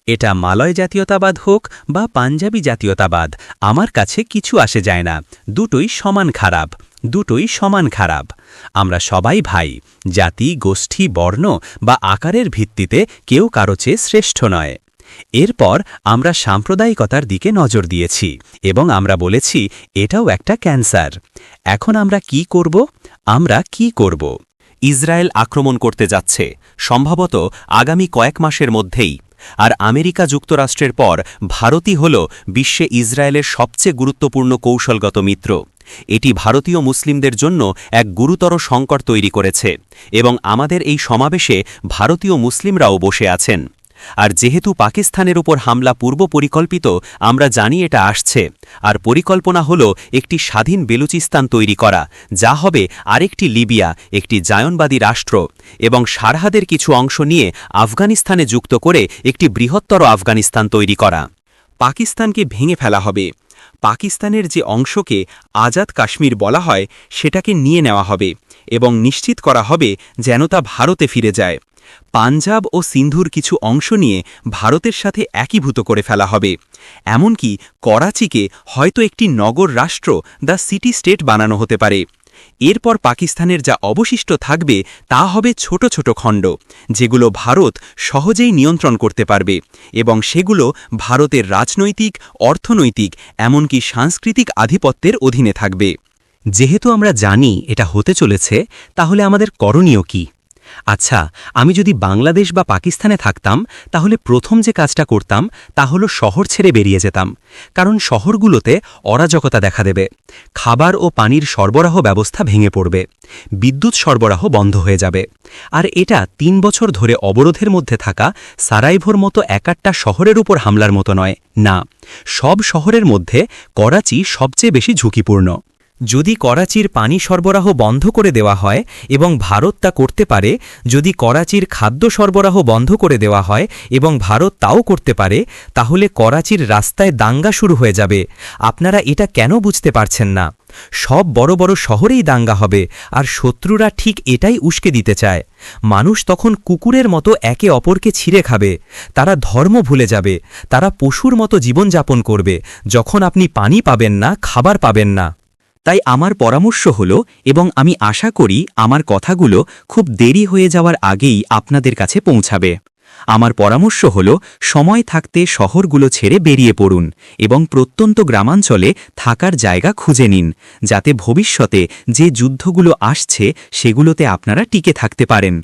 এটা মালয় জাতীয়তাবাদ হোক বা পাঞ্জাবি জাতীয়তাবাদ, আমার কাছে কিছু আসে যায় না। দুটোই সমান খারাপ। আমরা সবাই ভাই। জাতি, গোষ্ঠী, বর্ণ বা আকারের ভিত্তিতে কেউ কারো চেয়ে শ্রেষ্ঠ নয়। এরপর আমরা সাম্প্রদায়িকতার দিকে নজর দিয়েছি এবং আমরা বলেছি এটাও একটা ক্যান্সার। এখন আমরা কি করব? ইসরায়েল আক্রমণ করতে যাচ্ছে, সম্ভবত আগামী কয়েক মাসের মধ্যেই। আর আমেরিকা যুক্তরাষ্ট্রের পর ভারতই হল বিশ্বে ইসরায়েলের সবচেয়ে গুরুত্বপূর্ণ কৌশলগত মিত্র। এটি ভারতীয় মুসলিমদের জন্য এক গুরুতর সংকট তৈরি করেছে এবং আমাদের এই সমাবেশে ভারতীয় মুসলিমরাও বসে আছেন। আর যেহেতু পাকিস্তানের উপর হামলা পূর্ব পরিকল্পিত, আমরা জানি এটা আসছে। আর পরিকল্পনা হল একটি স্বাধীন বেলুচিস্তান তৈরি করা, যা হবে আরেকটি লিবিয়া, একটি জায়নবাদী রাষ্ট্র, এবং সারহাদের কিছু অংশ নিয়ে আফগানিস্তানে যুক্ত করে একটি বৃহত্তর আফগানিস্তান তৈরি করা। পাকিস্তানকে ভেঙে ফেলা হবে। পাকিস্তানের যে অংশকে আজাদ কাশ্মীর বলা হয় সেটাকে নিয়ে নেওয়া হবে এবং নিশ্চিত করা হবে যেন তা ভারতে ফিরে যায়। পাঞ্জাব ও সিন্ধুর কিছু অংশ নিয়ে ভারতের সাথে একীভূত করে ফেলা হবে। এমনকি করাচিকে হয়তো একটি নগর রাষ্ট্র, দ্য সিটি স্টেট বানানো হতে পারে। এরপর পাকিস্তানের যা অবশিষ্ট থাকবে তা হবে ছোট ছোট খণ্ড, যেগুলো ভারত সহজেই নিয়ন্ত্রণ করতে পারবে এবং সেগুলো ভারতের রাজনৈতিক, অর্থনৈতিক, এমনকি সাংস্কৃতিক আধিপত্যের অধীনে থাকবে। যেহেতু আমরা জানি এটা হতে চলেছে, তাহলে আমাদের করণীয় কি? আচ্ছা, আমি যদি বাংলাদেশ বা পাকিস্তানে থাকতাম তাহলে প্রথম যে কাজটা করতাম তা হলো শহর ছেড়ে বেরিয়ে যেতাম, কারণ শহরগুলোতে অরাজকতা দেখা দেবে। খাবার ও পানির সরবরাহ ব্যবস্থা ভেঙে পড়বে, বিদ্যুৎ সরবরাহ বন্ধ হয়ে যাবে। আর এটা ৩ বছর ধরে অবরোধের মধ্যে থাকা সারাইভোর মতো একটা শহরের উপর হামলার মতো নয়, না, সব শহরের মধ্যে করাচি সবচেয়ে বেশি ঝুঁকিপূর্ণ। যদি করাচির পানি সরবরাহ বন্ধ করে দেওয়া হয় এবং ভারত তা করতে পারে, যদি করাচির খাদ্য সরবরাহ বন্ধ করে দেওয়া হয় এবং ভারত তাও করতে পারে, তাহলে করাচির রাস্তায় দাঙ্গা শুরু হয়ে যাবে। আপনারা এটা কেন বুঝতে পারছেন না? সব বড় বড় শহরেই দাঙ্গা হবে, আর শত্রুরা ঠিক এটাই উস্কে দিতে চায়। মানুষ তখন কুকুরের মতো একে অপরকে ছিঁড়ে খাবে, তারা ধর্ম ভুলে যাবে, তারা পশুর মতো জীবনযাপন করবে যখন আপনি পানি পাবেন না, খাবার পাবেন না। তাই আমার পরামর্শ হলো, এবং আমি আশা করি আমার কথাগুলো খুব দেরি হয়ে যাওয়ার আগেই আপনাদের কাছে পৌঁছাবে, আমার পরামর্শ হলো সময় থাকতে শহরগুলো ছেড়ে বেরিয়ে পড়ুন এবং প্রত্যন্ত গ্রামাঞ্চলে থাকার জায়গা খুঁজে নিন, যাতে ভবিষ্যতে যে যুদ্ধগুলো আসছে সেগুলোতে আপনারা টিকে থাকতে পারেন।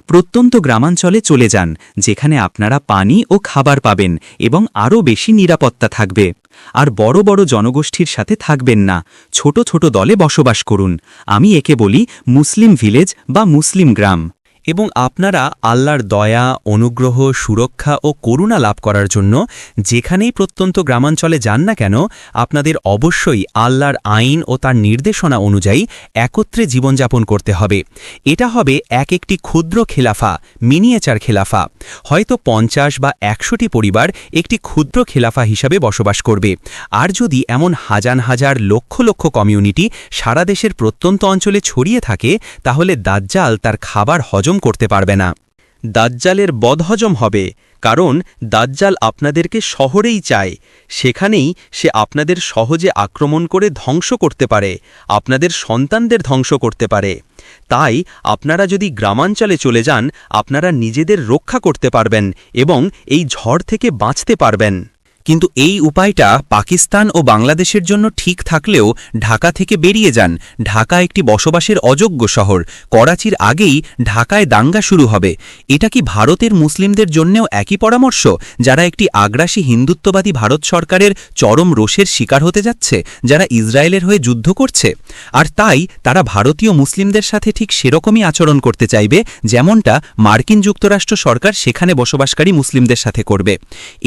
প্রত্যন্ত গ্রামাঞ্চলে চলে যান, যেখানে আপনারা পানি ও খাবার পাবেন এবং আরও বেশি নিরাপত্তা থাকবে। আর বড় বড় জনগোষ্ঠীর সাথে থাকবেন না, ছোট ছোট দলে বসবাস করুন। আমি একে বলি মুসলিম ভিলেজ বা মুসলিম গ্রাম। এবং আপনারা আল্লাহর দয়া, অনুগ্রহ, সুরক্ষা ও করুণা লাভ করার জন্য যেখানেই প্রত্যন্ত গ্রামাঞ্চলে যান না কেন, আপনাদের অবশ্যই আল্লাহর আইন ও তার নির্দেশনা অনুযায়ী একত্রে জীবনযাপন করতে হবে। এটা হবে একটি ক্ষুদ্র খেলাফা, মিনিয়েচার খেলাফা। হয়তো ৫০ বা ১০০টি পরিবার একটি ক্ষুদ্র খেলাফা হিসাবে বসবাস করবে। আর যদি এমন হাজার হাজার লক্ষ লক্ষ কমিউনিটি সারা দেশের প্রত্যন্ত অঞ্চলে ছড়িয়ে থাকে, তাহলে দাজ্জাল তার খাবার হজম করতে পারবে না। দাজ্জালের বদহজম হবে, কারণ দাজ্জাল আপনাদেরকে শহরেই চায়, সেখানেই সে আপনাদের সহজে আক্রমণ করে ধ্বংস করতে পারে, আপনাদের সন্তানদের ধ্বংস করতে পারে। তাই আপনারা যদি গ্রামাঞ্চলে চলে যান, আপনারা নিজেদের রক্ষা করতে পারবেন এবং এই ঝড় থেকে বাঁচতে পারবেন। কিন্তু এই উপায়টা পাকিস্তান ও বাংলাদেশের জন্য ঠিক থাকলেও ঢাকা থেকে বেরিয়ে যান। ঢাকা একটি বসবাসের অযোগ্য শহর, করাচির আগেই ঢাকায় দাঙ্গা শুরু হবে। এটা কি ভারতের মুসলিমদের জন্যেও একই পরামর্শ, যারা একটি আগ্রাসী হিন্দুত্ববাদী ভারত সরকারের চরম রোষের শিকার হতে যাচ্ছে, যারা ইসরায়েলের হয়ে যুদ্ধ করছে? আর তাই তারা ভারতীয় মুসলিমদের সাথে ঠিক সেরকমই আচরণ করতে চাইবে, যেমনটা মার্কিন যুক্তরাষ্ট্র সরকার সেখানে বসবাসকারী মুসলিমদের সাথে করবে।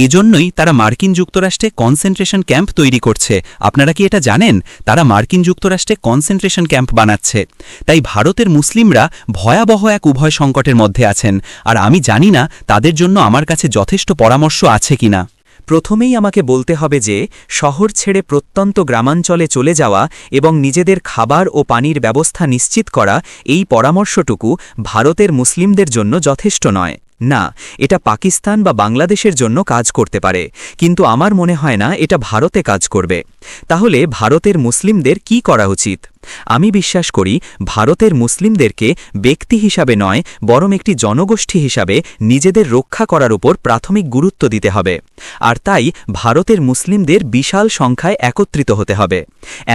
এজন্যই তারা মার্কিন যুক্তরাষ্ট্রে কনসেন্ট্রেশন ক্যাম্প তৈরি করছে। আপনারা কি এটা জানেন? তারা মার্কিন যুক্তরাষ্ট্রে কনসেন্ট্রেশন ক্যাম্প বানাচ্ছে। তাই ভারতের মুসলিমরা ভয়াবহ এক উভয় সংকটের মধ্যে আছেন, আর আমি জানি না তাদের জন্য আমার কাছে যথেষ্ট পরামর্শ আছে কিনা। প্রথমেই আমাকে বলতে হবে যে শহর ছেড়ে প্রত্যন্ত গ্রামাঞ্চলে চলে যাওয়া এবং নিজেদের খাবার ও পানির ব্যবস্থা নিশ্চিত করা, এই পরামর্শটুকু ভারতের মুসলিমদের জন্য যথেষ্ট নয়। না, এটা পাকিস্তান বা বাংলাদেশের জন্য কাজ করতে পারে, কিন্তু আমার মনে হয় না এটা ভারতে কাজ করবে। তাহলে ভারতের মুসলিমদের কি করা উচিত? আমি বিশ্বাস করি ভারতের মুসলিমদেরকে ব্যক্তি হিসাবে নয়, বরং একটি জনগোষ্ঠী হিসাবে নিজেদের রক্ষা করার উপর প্রাথমিক গুরুত্ব দিতে হবে। আর তাই ভারতের মুসলিমদের বিশাল সংখ্যায় একত্রিত হতে হবে,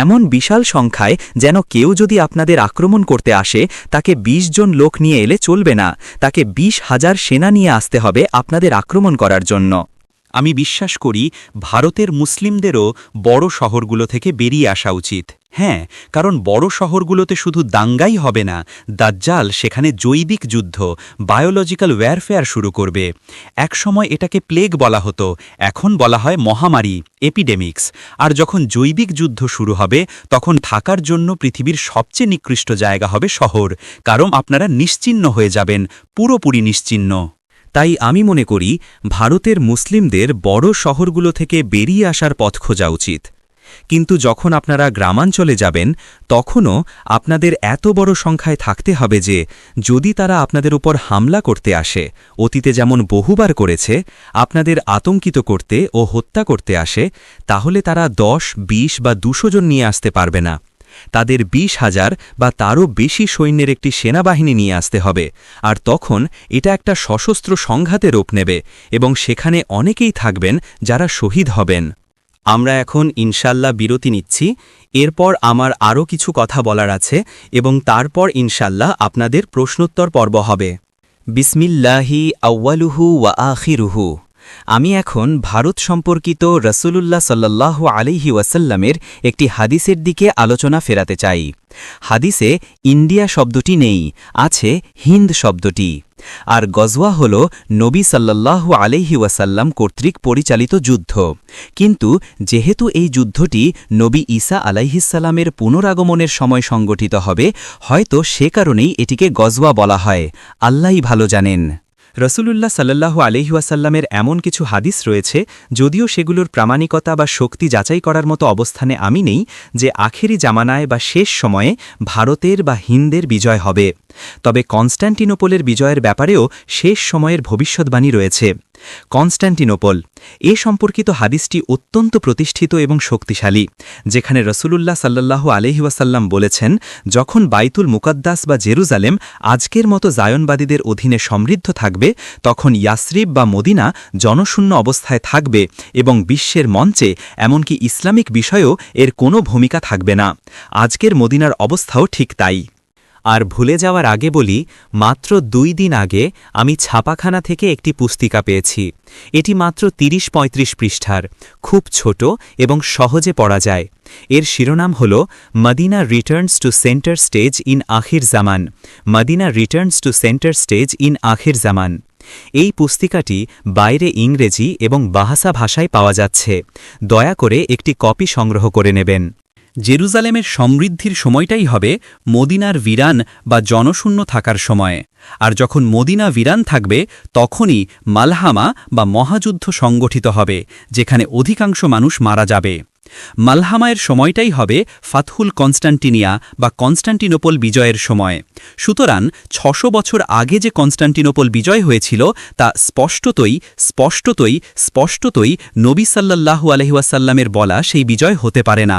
এমন বিশাল সংখ্যায় যেন কেউ যদি আপনাদের আক্রমণ করতে আসে, তাকে ২০ জন লোক নিয়ে এলে চলবে না, তাকে ২০,০০০ সেনা নিয়ে আসতে হবে আপনাদের আক্রমণ করার জন্য। আমি বিশ্বাস করি ভারতের মুসলিমদেরও বড় শহরগুলো থেকে বেরিয়ে আসা উচিত। হ্যাঁ, কারণ বড় শহরগুলোতে শুধু দাঙ্গাই হবে না, দাজ্জাল সেখানে জৈবিক যুদ্ধ, বায়োলজিক্যাল ওয়্যারফেয়ার শুরু করবে। একসময় এটাকে প্লেগ বলা হতো, এখন বলা হয় মহামারী, এপিডেমিক্স। আর যখন জৈবিক যুদ্ধ শুরু হবে, তখন থাকার জন্য পৃথিবীর সবচেয়ে নিকৃষ্ট জায়গা হবে শহর, কারণ আপনারা নিশ্চিহ্ন হয়ে যাবেন, পুরোপুরি নিশ্চিহ্ন। তাই আমি মনে করি ভারতের মুসলিমদের বড় শহরগুলো থেকে বেরিয়ে আসার পথ খোঁজা উচিত। কিন্তু যখন আপনারা গ্রামাঞ্চলে যাবেন, তখনও আপনাদের এত বড় সংখ্যায় থাকতে হবে যে যদি তারা আপনাদের উপর হামলা করতে আসে, অতীতে যেমন বহুবার করেছে, আপনাদের আতঙ্কিত করতে ও হত্যা করতে আসে, তাহলে তারা ১০, ২০ বা ২০০ জন নিয়ে আসতে পারবে না। তাদের ২০,০০০ বা তারও বেশি সৈন্যের একটি সেনাবাহিনী নিয়ে আসতে হবে। আর তখন এটা একটা সশস্ত্র সংঘাতে রূপ নেবে এবং সেখানে অনেকেই থাকবেন যারা শহীদ হবেন। আমরা এখন ইনশাল্লাহ বিরতি নিচ্ছি। এরপর আমার আরও কিছু কথা বলার আছে এবং তারপর ইনশাল্লাহ আপনাদের প্রশ্নোত্তর পর্ব হবে। বিসমিল্লাহি আউয়ালুহু ওয়া আখিরুহু। আমি এখন ভারত সম্পর্কিত রসুলুল্লাহ সাল্লাল্লাহু আলাইহি ওয়াসাল্লামের একটি হাদিসের দিকে আলোচনা ফেরাতে চাই। হাদিসে ইন্ডিয়া শব্দটি নেই, আছে হিন্দ শব্দটি। আর গজওয়া হল নবী সাল্লাল্লাহু আলাইহি ওয়াসাল্লাম কর্তৃক পরিচালিত যুদ্ধ। কিন্তু যেহেতু এই যুদ্ধটি নবী ঈসা আলাইহিসসালামের পুনরাগমনের সময় সংগঠিত হবে, হয়তো সে কারণেই এটিকে গজওয়া বলা হয়। আল্লাহই ভালো জানেন। রসুলুল্লাহ সাল্লাল্লাহু আলাইহি ওয়াসাল্লামের এমন কিছু হাদিস রয়েছে, যদিও সেগুলোর প্রামাণিকতা বা শক্তি যাচাই করার মতো অবস্থানে আমি নেই, যে আখেরি জামানায় বা শেষ সময়ে ভারতের বা হিন্দের বিজয় হবে। তবে কনস্ট্যান্টিনোপলের বিজয়ের ব্যাপারেও শেষ সময়ের ভবিষ্যৎবাণী রয়েছে। কনস্ট্যান্টিনোপল এ সম্পর্কিত হাদিসটি অত্যন্ত প্রতিষ্ঠিত এবং শক্তিশালী, যেখানে রসুলুল্লাহ সাল্লাল্লাহু আলাইহি ওয়াসাল্লাম বলেছেন, যখন বাইতুল মুকাদ্দাস বা জেরুজালেম আজকের মতো জায়নবাদীদের অধীনে সমৃদ্ধ থাকবে, তখন ইয়াসরিব বা মদিনা জনশূন্য অবস্থায় থাকবে এবং বিশ্বের মঞ্চে এমনকি ইসলামিক বিষয়েও এর কোনো ভূমিকা থাকবে না। আজকের মদিনার অবস্থাও ঠিক তাই। আর ভুলে যাওয়ার আগে বলি, মাত্র 2 দিন আগে আমি ছাপাখানা থেকে একটি পুস্তিকা পেয়েছি। এটি মাত্র 30-35 পৃষ্ঠার, খুব ছোট এবং সহজে পড়া যায়। এর শিরোনাম হল Medina returns to centre stage in আখির জামান। Medina returns to centre stage in আখির জামান। এই পুস্তিকাটি বাইরে ইংরেজি এবং বাহাসা ভাষায় পাওয়া যাচ্ছে। দয়া করে একটি কপি সংগ্রহ করে নেবেন। জেরুজালেমের সমৃদ্ধির সময়টাই হবে মদিনার ভিরান বা জনশূন্য থাকার সময়। আর যখন মদিনা ভিরান থাকবে, তখনই মালহামা বা মহাযুদ্ধ সংগঠিত হবে, যেখানে অধিকাংশ মানুষ মারা যাবে। মালহামায়ের সময়টাই হবে ফাতহুল কনস্ট্যান্টিনিয়া বা কনস্ট্যান্টিনোপল বিজয়ের সময়। সুতরাং 600 বছর আগে যে কনস্ট্যান্টিনোপল বিজয় হয়েছিল, তা স্পষ্টতই নবী সাল্লাল্লাহু আলাইহি ওয়াসাল্লামের বলা সেই বিজয় হতে পারে না।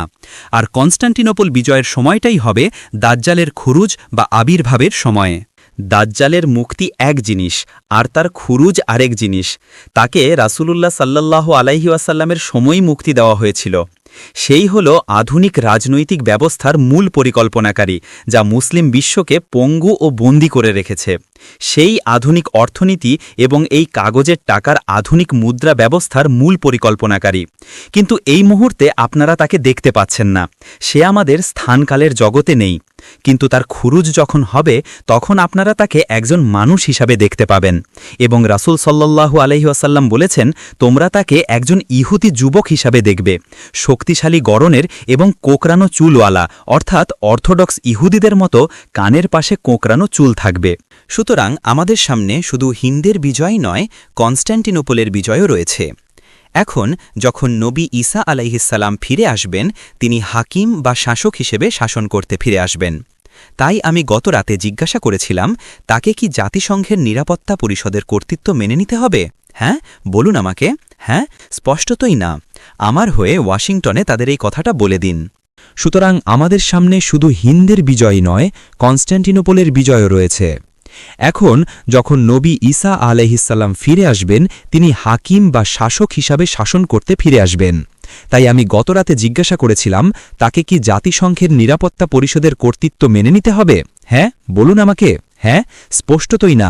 আর কনস্ট্যান্টিনোপল বিজয়ের সময়টাই হবে দাজ্জালের খুরুজ বা আবির্ভাবের সময়। দাজ্জালের মুক্তি এক জিনিস, আর তার খুরুজ আরেক জিনিস। তাকে রাসূলুল্লাহ সাল্লাল্লাহু আলাইহি ওয়াসাল্লামের সময় মুক্তি দেওয়া হয়েছিল। সেই হল আধুনিক রাজনৈতিক ব্যবস্থার মূল পরিকল্পনাকারী, যা মুসলিম বিশ্বকে পঙ্গু ও বন্দী করে রেখেছে। সেই আধুনিক অর্থনীতি এবং এই কাগজের টাকার আধুনিক মুদ্রা ব্যবস্থার মূল পরিকল্পনাকারী। কিন্তু এই মুহূর্তে আপনারা তাকে দেখতে পাচ্ছেন না, সে আমাদের স্থানকালের জগতে নেই। কিন্তু তার খুরুজ যখন হবে, তখন আপনারা তাকে একজন মানুষ হিসাবে দেখতে পাবেন। এবং রাসূল সাল্লাল্লাহু আলাইহি ওয়াসাল্লাম বলেছেন, তোমরা তাকে একজন ইহুদি যুবক হিসাবে দেখবে, শক্তিশালী গড়নের এবং কোঁকড়ানো চুলওয়ালা, অর্থাৎ অর্থোডক্স ইহুদিদের মতো কানের পাশে কোঁকড়ানো চুল থাকবে। সুতরাং আমাদের সামনে শুধু হিন্দের বিজয় নয়, কনস্ট্যান্টিনোপলের বিজয়ও রয়েছে। এখন যখন নবী ঈসা আলাইহিসসালাম ফিরে আসবেন, তিনি হাকিম বা শাসক হিসেবে শাসন করতে ফিরে আসবেন। তাই আমি গত রাতে জিজ্ঞাসা করেছিলাম, তাকে কি জাতিসংঘের নিরাপত্তা পরিষদের কর্তৃত্ব মেনে নিতে হবে? হ্যাঁ, বলুন আমাকে। হ্যাঁ, স্পষ্টতই না। আমার হয়ে ওয়াশিংটনে তাদের এই কথাটা বলে দিন। সুতরাং আমাদের সামনে শুধু হিন্দের বিজয় নয়, কনস্ট্যান্টিনোপলের বিজয়ও রয়েছে। এখন যখন নবী ঈসা আলাইহিসসালাম ফিরে আসবেন, তিনি হাকিম বা শাসক হিসাবে শাসন করতে ফিরে আসবেন। তাই আমি গতরাতে জিজ্ঞাসা করেছিলাম, তাকে কি জাতিসংঘের নিরাপত্তা পরিষদের কর্তৃত্ব মেনে নিতে হবে? হ্যাঁ, বলুন আমাকে। হ্যাঁ, স্পষ্টতই না।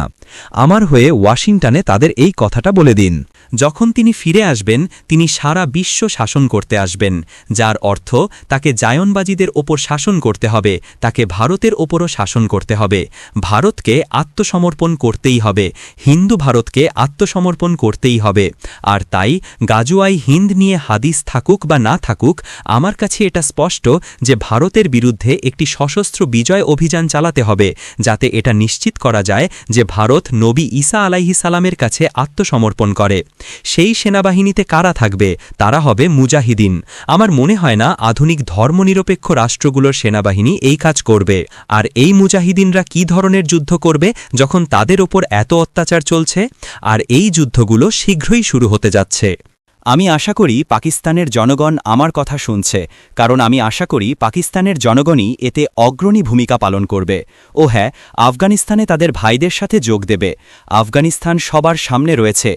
আমার হয়ে ওয়াশিংটনে তাদের এই কথাটা বলে দিন। যখন তিনি ফিরে আসবেন, তিনি সারা বিশ্ব শাসন করতে আসবেন, যার অর্থ তাকে জায়নবাজিদের ওপর শাসন করতে হবে, তাকে ভারতের ওপরও শাসন করতে হবে। ভারতকে আত্মসমর্পণ করতেই হবে, হিন্দু ভারতকে আত্মসমর্পণ করতেই হবে। আর তাই গাজুয়াই হিন্দ নিয়ে হাদিস থাকুক বা না থাকুক, আমার কাছে এটা স্পষ্ট যে ভারতের বিরুদ্ধে একটি সশস্ত্র বিজয় অভিযান চালাতে হবে, যাতে এটা নিশ্চিত করা যায় যে ভারত নবী ঈসা আলাইহিস সালামের কাছে আত্মসমর্পণ করে। সেই সেনাবাহিনীতে কারা থাকবে? তারা হবে মুজাহিদিন। আমার মনে হয় না আধুনিক ধর্মনিরপেক্ষ রাষ্ট্রগুলোর সেনাবাহিনী এই কাজ করবে। আর এই মুজাহিদিনরা কি ধরনের যুদ্ধ করবে যখন তাদের ওপর এত অত্যাচার চলছে? আর এই যুদ্ধগুলো শীঘ্রই শুরু হতে যাচ্ছে। আমি আশা করি পাকিস্তানের জনগণ আমার কথা শুনছে, কারণ আমি আশা করি পাকিস্তানের জনগণই এতে অগ্রণী ভূমিকা পালন করবে। ও হ্যাঁ, আফগানিস্তানে তাদের ভাইদের সাথে যোগ দেবে। আফগানিস্তান সবার সামনে রয়েছে।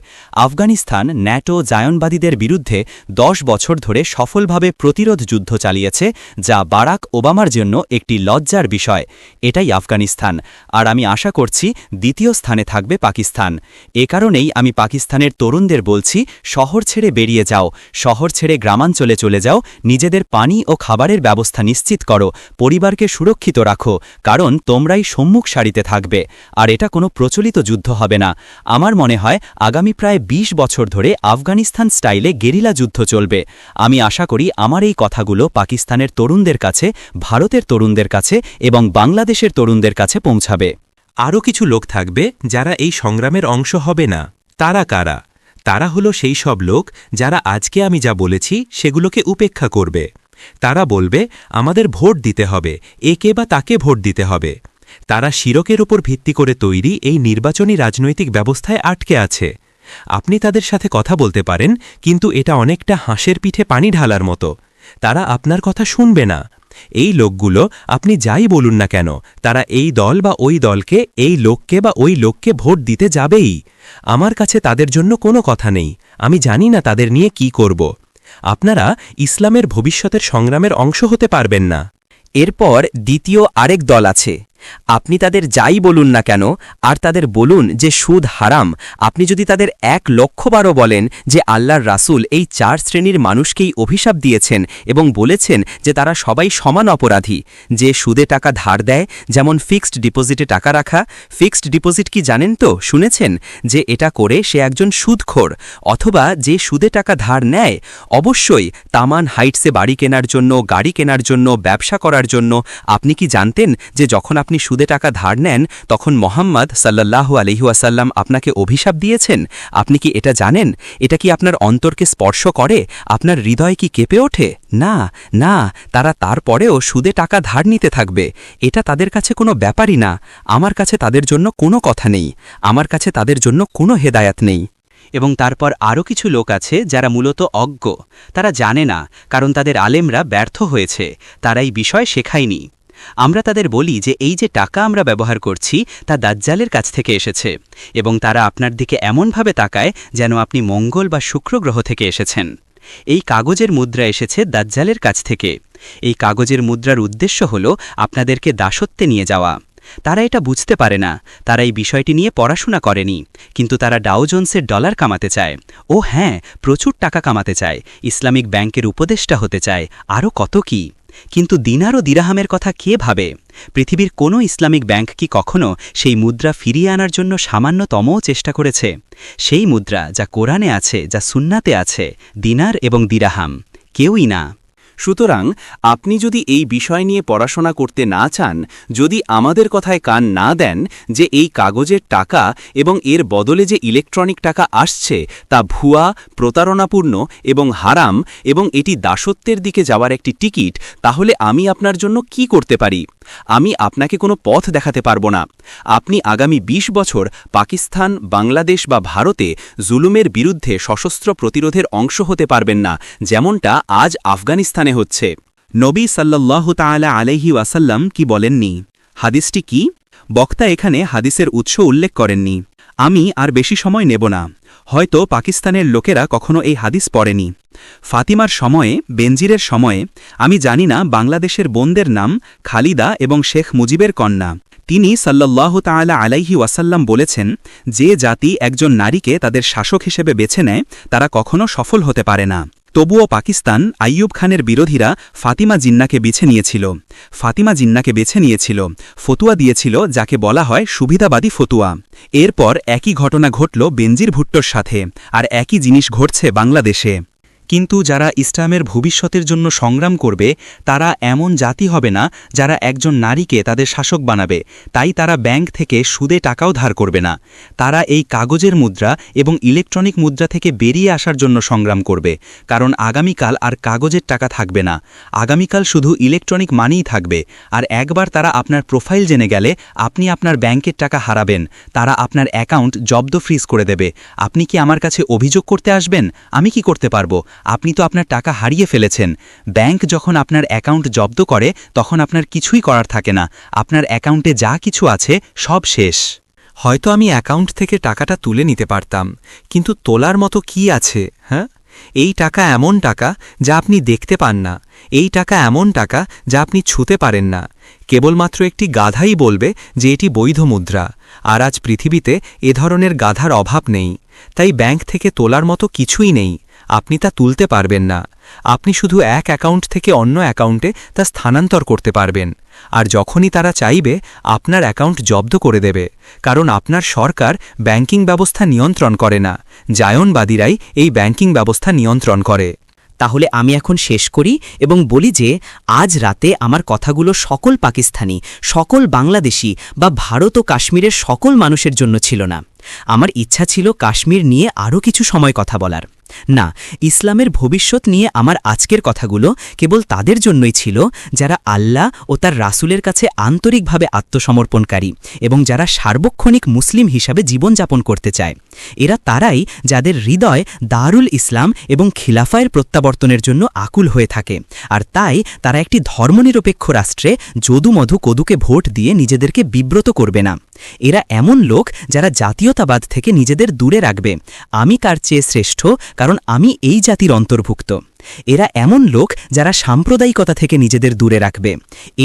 আফগানিস্তান ন্যাটো জায়নবাদীদের বিরুদ্ধে 10 বছর ধরে সফলভাবে প্রতিরোধ যুদ্ধ চালিয়েছে, যা বারাক ওবামার জন্য একটি লজ্জার বিষয়। এটাই আফগানিস্তান, আর আমি আশা করছি দ্বিতীয় স্থানে থাকবে পাকিস্তান। এ কারণেই আমি পাকিস্তানের তরুণদের বলছি, শহর ছেড়ে বেরিয়ে যাও, শহর ছেড়ে গ্রামাঞ্চলে চলে যাও, নিজেদের পানি ও খাবারের ব্যবস্থা নিশ্চিত করো, পরিবারকে সুরক্ষিত রাখো, কারণ তোমরাই সম্মুখ সারিতে থাকবে। আর এটা কোনো প্রচলিত যুদ্ধ হবে না। আমার মনে হয় আগামী প্রায় 20 বছর ধরে আফগানিস্তান স্টাইলে গেরিলা যুদ্ধ চলবে। আমি আশা করি আমার এই কথাগুলো পাকিস্তানের তরুণদের কাছে, ভারতের তরুণদের কাছে এবং বাংলাদেশের তরুণদের কাছে পৌঁছাবে। আরও কিছু লোক থাকবে যারা এই সংগ্রামের অংশ হবে না। তারা কারা? তারা হলো সেই সব লোক যারা আজকে আমি যা বলেছি সেগুলোকে উপেক্ষা করবে। তারা বলবে আমাদের ভোট দিতে হবে, একে বা তাকে ভোট দিতে হবে। তারা শিরকের ওপর ভিত্তি করে তৈরি এই নির্বাচনী রাজনৈতিক ব্যবস্থায় আটকে আছে। আপনি তাদের সাথে কথা বলতে পারেন, কিন্তু এটা অনেকটা হাঁসের পিঠে পানি ঢালার মতো। তারা আপনার কথা শুনবে না। এই লোকগুলো আপনি যাই বলুন না কেন, তারা এই দল বা ওই দলকে, এই লোককে বা ওই লোককে ভোট দিতে যাবেই। আমার কাছে তাদের জন্য কোনো কথা নেই। আমি জানি না তাদের নিয়ে কি করব। আপনারা ইসলামের ভবিষ্যতের সংগ্রামের অংশ হতে পারবেন না। এরপর দ্বিতীয় আরেক দল আছে। আপনি তাদের যাই বলুন না কেন, আর তাদের বলুন যে সুদ হারাম, আপনি যদি তাদের 1,00,000 বারও বলেন যে আল্লাহর রাসূল এই 4 শ্রেণীর মানুষকেই অভিশাপ দিয়েছেন এবং বলেছেন যে তারা সবাই সমান অপরাধী, যে সুদে টাকা ধার দেয়, যেমন ফিক্সড ডিপোজিটে টাকা রাখা। ফিক্সড ডিপোজিট কি জানেন তো? শুনেছেন যে এটা করে সে একজন সুদখোর, অথবা যে সুদে টাকা ধার নেয়, অবশ্যই তামান হাইটসে বাড়ি কেনার জন্য, গাড়ি কেনার জন্য, ব্যবসা করার জন্য। আপনি কি জানতেন যে যখন আপনি সুদে টাকা ধার নেন তখন মুহাম্মদ সাল্লাল্লাহু আলাইহি ওয়াসাল্লাম আপনাকে অভিশাপ দিয়েছেন? আপনি কি এটা জানেন? এটা কি আপনার অন্তরকে স্পর্শ করে? আপনার হৃদয় কি কেঁপে ওঠে? না না, তারা তারপরেও সুদে টাকা ধার নিতে থাকবে। এটা তাদের কাছে কোনো ব্যাপারই না। আমার কাছে তাদের জন্য কোনো কথা নেই, আমার কাছে তাদের জন্য কোনো হেদায়াত নেই। এবং তারপর আরও কিছু লোক আছে যারা মূলত অজ্ঞ। তারা জানে না, কারণ তাদের আলেমরা ব্যর্থ হয়েছে, তারা এই বিষয় শেখায়নি। আমরা তাদের বলি যে এই যে টাকা আমরা ব্যবহার করছি তা দাজ্জালের কাছ থেকে এসেছে, এবং তারা আপনার দিকে এমনভাবে তাকায় যেন আপনি মঙ্গল বা শুক্র গ্রহ থেকে এসেছেন। এই কাগজের মুদ্রা এসেছে দাজ্জালের কাছ থেকে। এই কাগজের মুদ্রার উদ্দেশ্য হল আপনাদেরকে দাসত্বে নিয়ে যাওয়া। তারা এটা বুঝতে পারে না, তারা এই বিষয়টি নিয়ে পড়াশোনা করেনি, কিন্তু তারা ডাও জোন্সের ডলার কামাতে চায়। ও হ্যাঁ, প্রচুর টাকা কামাতে চায়, ইসলামিক ব্যাংকের উপদেষ্টা হতে চায়, আরও কত কি। কিন্তু দিনার ও দিরহামের কথা কে ভাবে? পৃথিবীর কোনো ইসলামিক ব্যাংক কি কখনো সেই মুদ্রা ফিরিয়ে আনার জন্য সামান্যতমও চেষ্টা করেছে? সেই মুদ্রা যা কোরআনে আছে, যা সুন্নাতে আছে, দিনার এবং দিরহাম, কেউই না। সুতরাং আপনি যদি এই বিষয় নিয়ে পড়াশোনা করতে না চান, যদি আমাদের কথায় কান না দেন যে এই কাগজের টাকা এবং এর বদলে যে ইলেকট্রনিক টাকা আসছে তা ভুয়া, প্রতারণাপূর্ণ এবং হারাম, এবং এটি দাসত্বের দিকে যাওয়ার একটি টিকিট, তাহলে আমি আপনার জন্য কি করতে পারি? আমি আপনাকে কোনো পথ দেখাতে পারবো না। আপনি আগামী 20 বছর পাকিস্তান, বাংলাদেশ বা ভারতে জুলুমের বিরুদ্ধে সশস্ত্র প্রতিরোধের অংশ হতে পারবেন না, যেমনটা আজ আফগানিস্তানে হচ্ছে। নবী সাল্লাল্লাহু তাআলা আলাইহি ওয়াসাল্লাম কি বলেননি? হাদিসটি কি? বক্তা এখানে হাদিসের উৎস উল্লেখ করেননি। আমি আর বেশি সময় নেব না। হয়তো পাকিস্তানের লোকেরা কখনো এই হাদিস পড়েনি। ফাতিমার সময়ে, বেনজিরের সময়ে, আমি জানি না বাংলাদেশের বোনদের নাম খালিদা এবং শেখ মুজিবের কন্যা। তিনি সাল্লাল্লাহু তাআলা আলাইহি ওয়াসাল্লাম বলেছেন, যে জাতি একজন নারীকে তাদের শাসক হিসেবে বেছে নেয় তারা কখনো সফল হতে পারে না। তবুও পাকিস্তান আইয়ুব খানের বিরোধীরা ফাতিমা জিন্নাকে বেছে নিয়েছিল। ফাতিমা জিন্নাকে বেছে নিয়েছিল, ফতুয়া দিয়েছিল যাকে বলা হয় সুবিধাবাদী ফতুয়া। এরপর একই ঘটনা ঘটল বেনজির ভুট্টোর সাথে, আর একই জিনিস ঘটছে বাংলাদেশে। কিন্তু যারা ইসলামের ভবিষ্যতের জন্য সংগ্রাম করবে তারা এমন জাতি হবে না যারা একজন নারীকে তাদের শাসক বানাবে, তাই তারা ব্যাংক থেকে সুদে টাকাও ধার করবে না। তারা এই কাগজের মুদ্রা এবং ইলেকট্রনিক মুদ্রা থেকে বেরিয়ে আসার জন্য সংগ্রাম করবে, কারণ আগামীকাল আর কাগজের টাকা থাকবে না, আগামীকাল শুধু ইলেকট্রনিক মানিই থাকবে। আর একবার তারা আপনার প্রোফাইল জেনে গেলে আপনি আপনার ব্যাংকের টাকা হারাবেন, তারা আপনার অ্যাকাউন্ট জব্দ ফ্রিজ করে দেবে। আপনি কি আমার কাছে অভিযোগ করতে আসবেন? আমি কি করতে পারবো? আপনি তো আপনার টাকা হারিয়ে ফেলেছেন। ব্যাংক যখন আপনার অ্যাকাউন্ট জব্দ করে তখন আপনার কিছুই করার থাকে না, আপনার অ্যাকাউন্টে যা কিছু আছে সব শেষ। হয়তো আমি অ্যাকাউন্ট থেকে টাকাটা তুলে নিতে পারতাম, কিন্তু তোলার মতো কি আছে? হ্যাঁ, এই টাকা এমন টাকা যা আপনি দেখতে পান না, এই টাকা এমন টাকা যা আপনি ছুঁতে পারেন না। কেবলমাত্র একটি গাধাই বলবে যে এটি বৈধ মুদ্রা, আর আজ পৃথিবীতে এ ধরনের গাধার অভাব নেই। তাই ব্যাংক থেকে তোলার মতো কিছুই নেই, আপনি তা তুলতে পারবেন না। আপনি শুধু এক অ্যাকাউন্ট থেকে অন্য অ্যাকাউন্টে তা স্থানান্তর করতে পারবেন, আর যখনই তারা চাইবে আপনার অ্যাকাউন্ট জব্দ করে দেবে, কারণ আপনার সরকার ব্যাংকিং ব্যবস্থা নিয়ন্ত্রণ করে না, জায়নবাদীরাই এই ব্যাংকিং ব্যবস্থা নিয়ন্ত্রণ করে। তাহলে আমি এখন শেষ করি এবং বলি যে আজ রাতে আমার কথাগুলো সকল পাকিস্তানি, সকল বাংলাদেশি বা ভারত ও কাশ্মীরের সকল মানুষের জন্য ছিল না। আমার ইচ্ছা ছিল কাশ্মীর নিয়ে আরও কিছু সময় কথা বলার। না, ইসলামের ভবিষ্যৎ নিয়ে আমার আজকের কথাগুলো কেবল তাদের জন্যই ছিল যারা আল্লাহ ও তার রাসূলের কাছে আন্তরিকভাবে আত্মসমর্পণকারী এবং যারা সার্বক্ষণিক মুসলিম হিসাবে জীবনযাপন করতে চায়। এরা তারাই যাদের হৃদয় দারুল ইসলাম এবং খিলাফায়ের প্রত্যাবর্তনের জন্য আকুল হয়ে থাকে, আর তাই তারা একটি ধর্মনিরপেক্ষ রাষ্ট্রে যদুমধু কদুকে ভোট দিয়ে নিজেদেরকে বিব্রত করবে না। এরা এমন লোক যারা জাতীয়তাবাদ থেকে নিজেদের দূরে রাখবে। আমি কার চেয়ে শ্রেষ্ঠ, কারণ আমি এই জাতির অন্তর্ভুক্ত। এরা এমন লোক যারা সাম্প্রদায়িকতা থেকে নিজেদের দূরে রাখবে,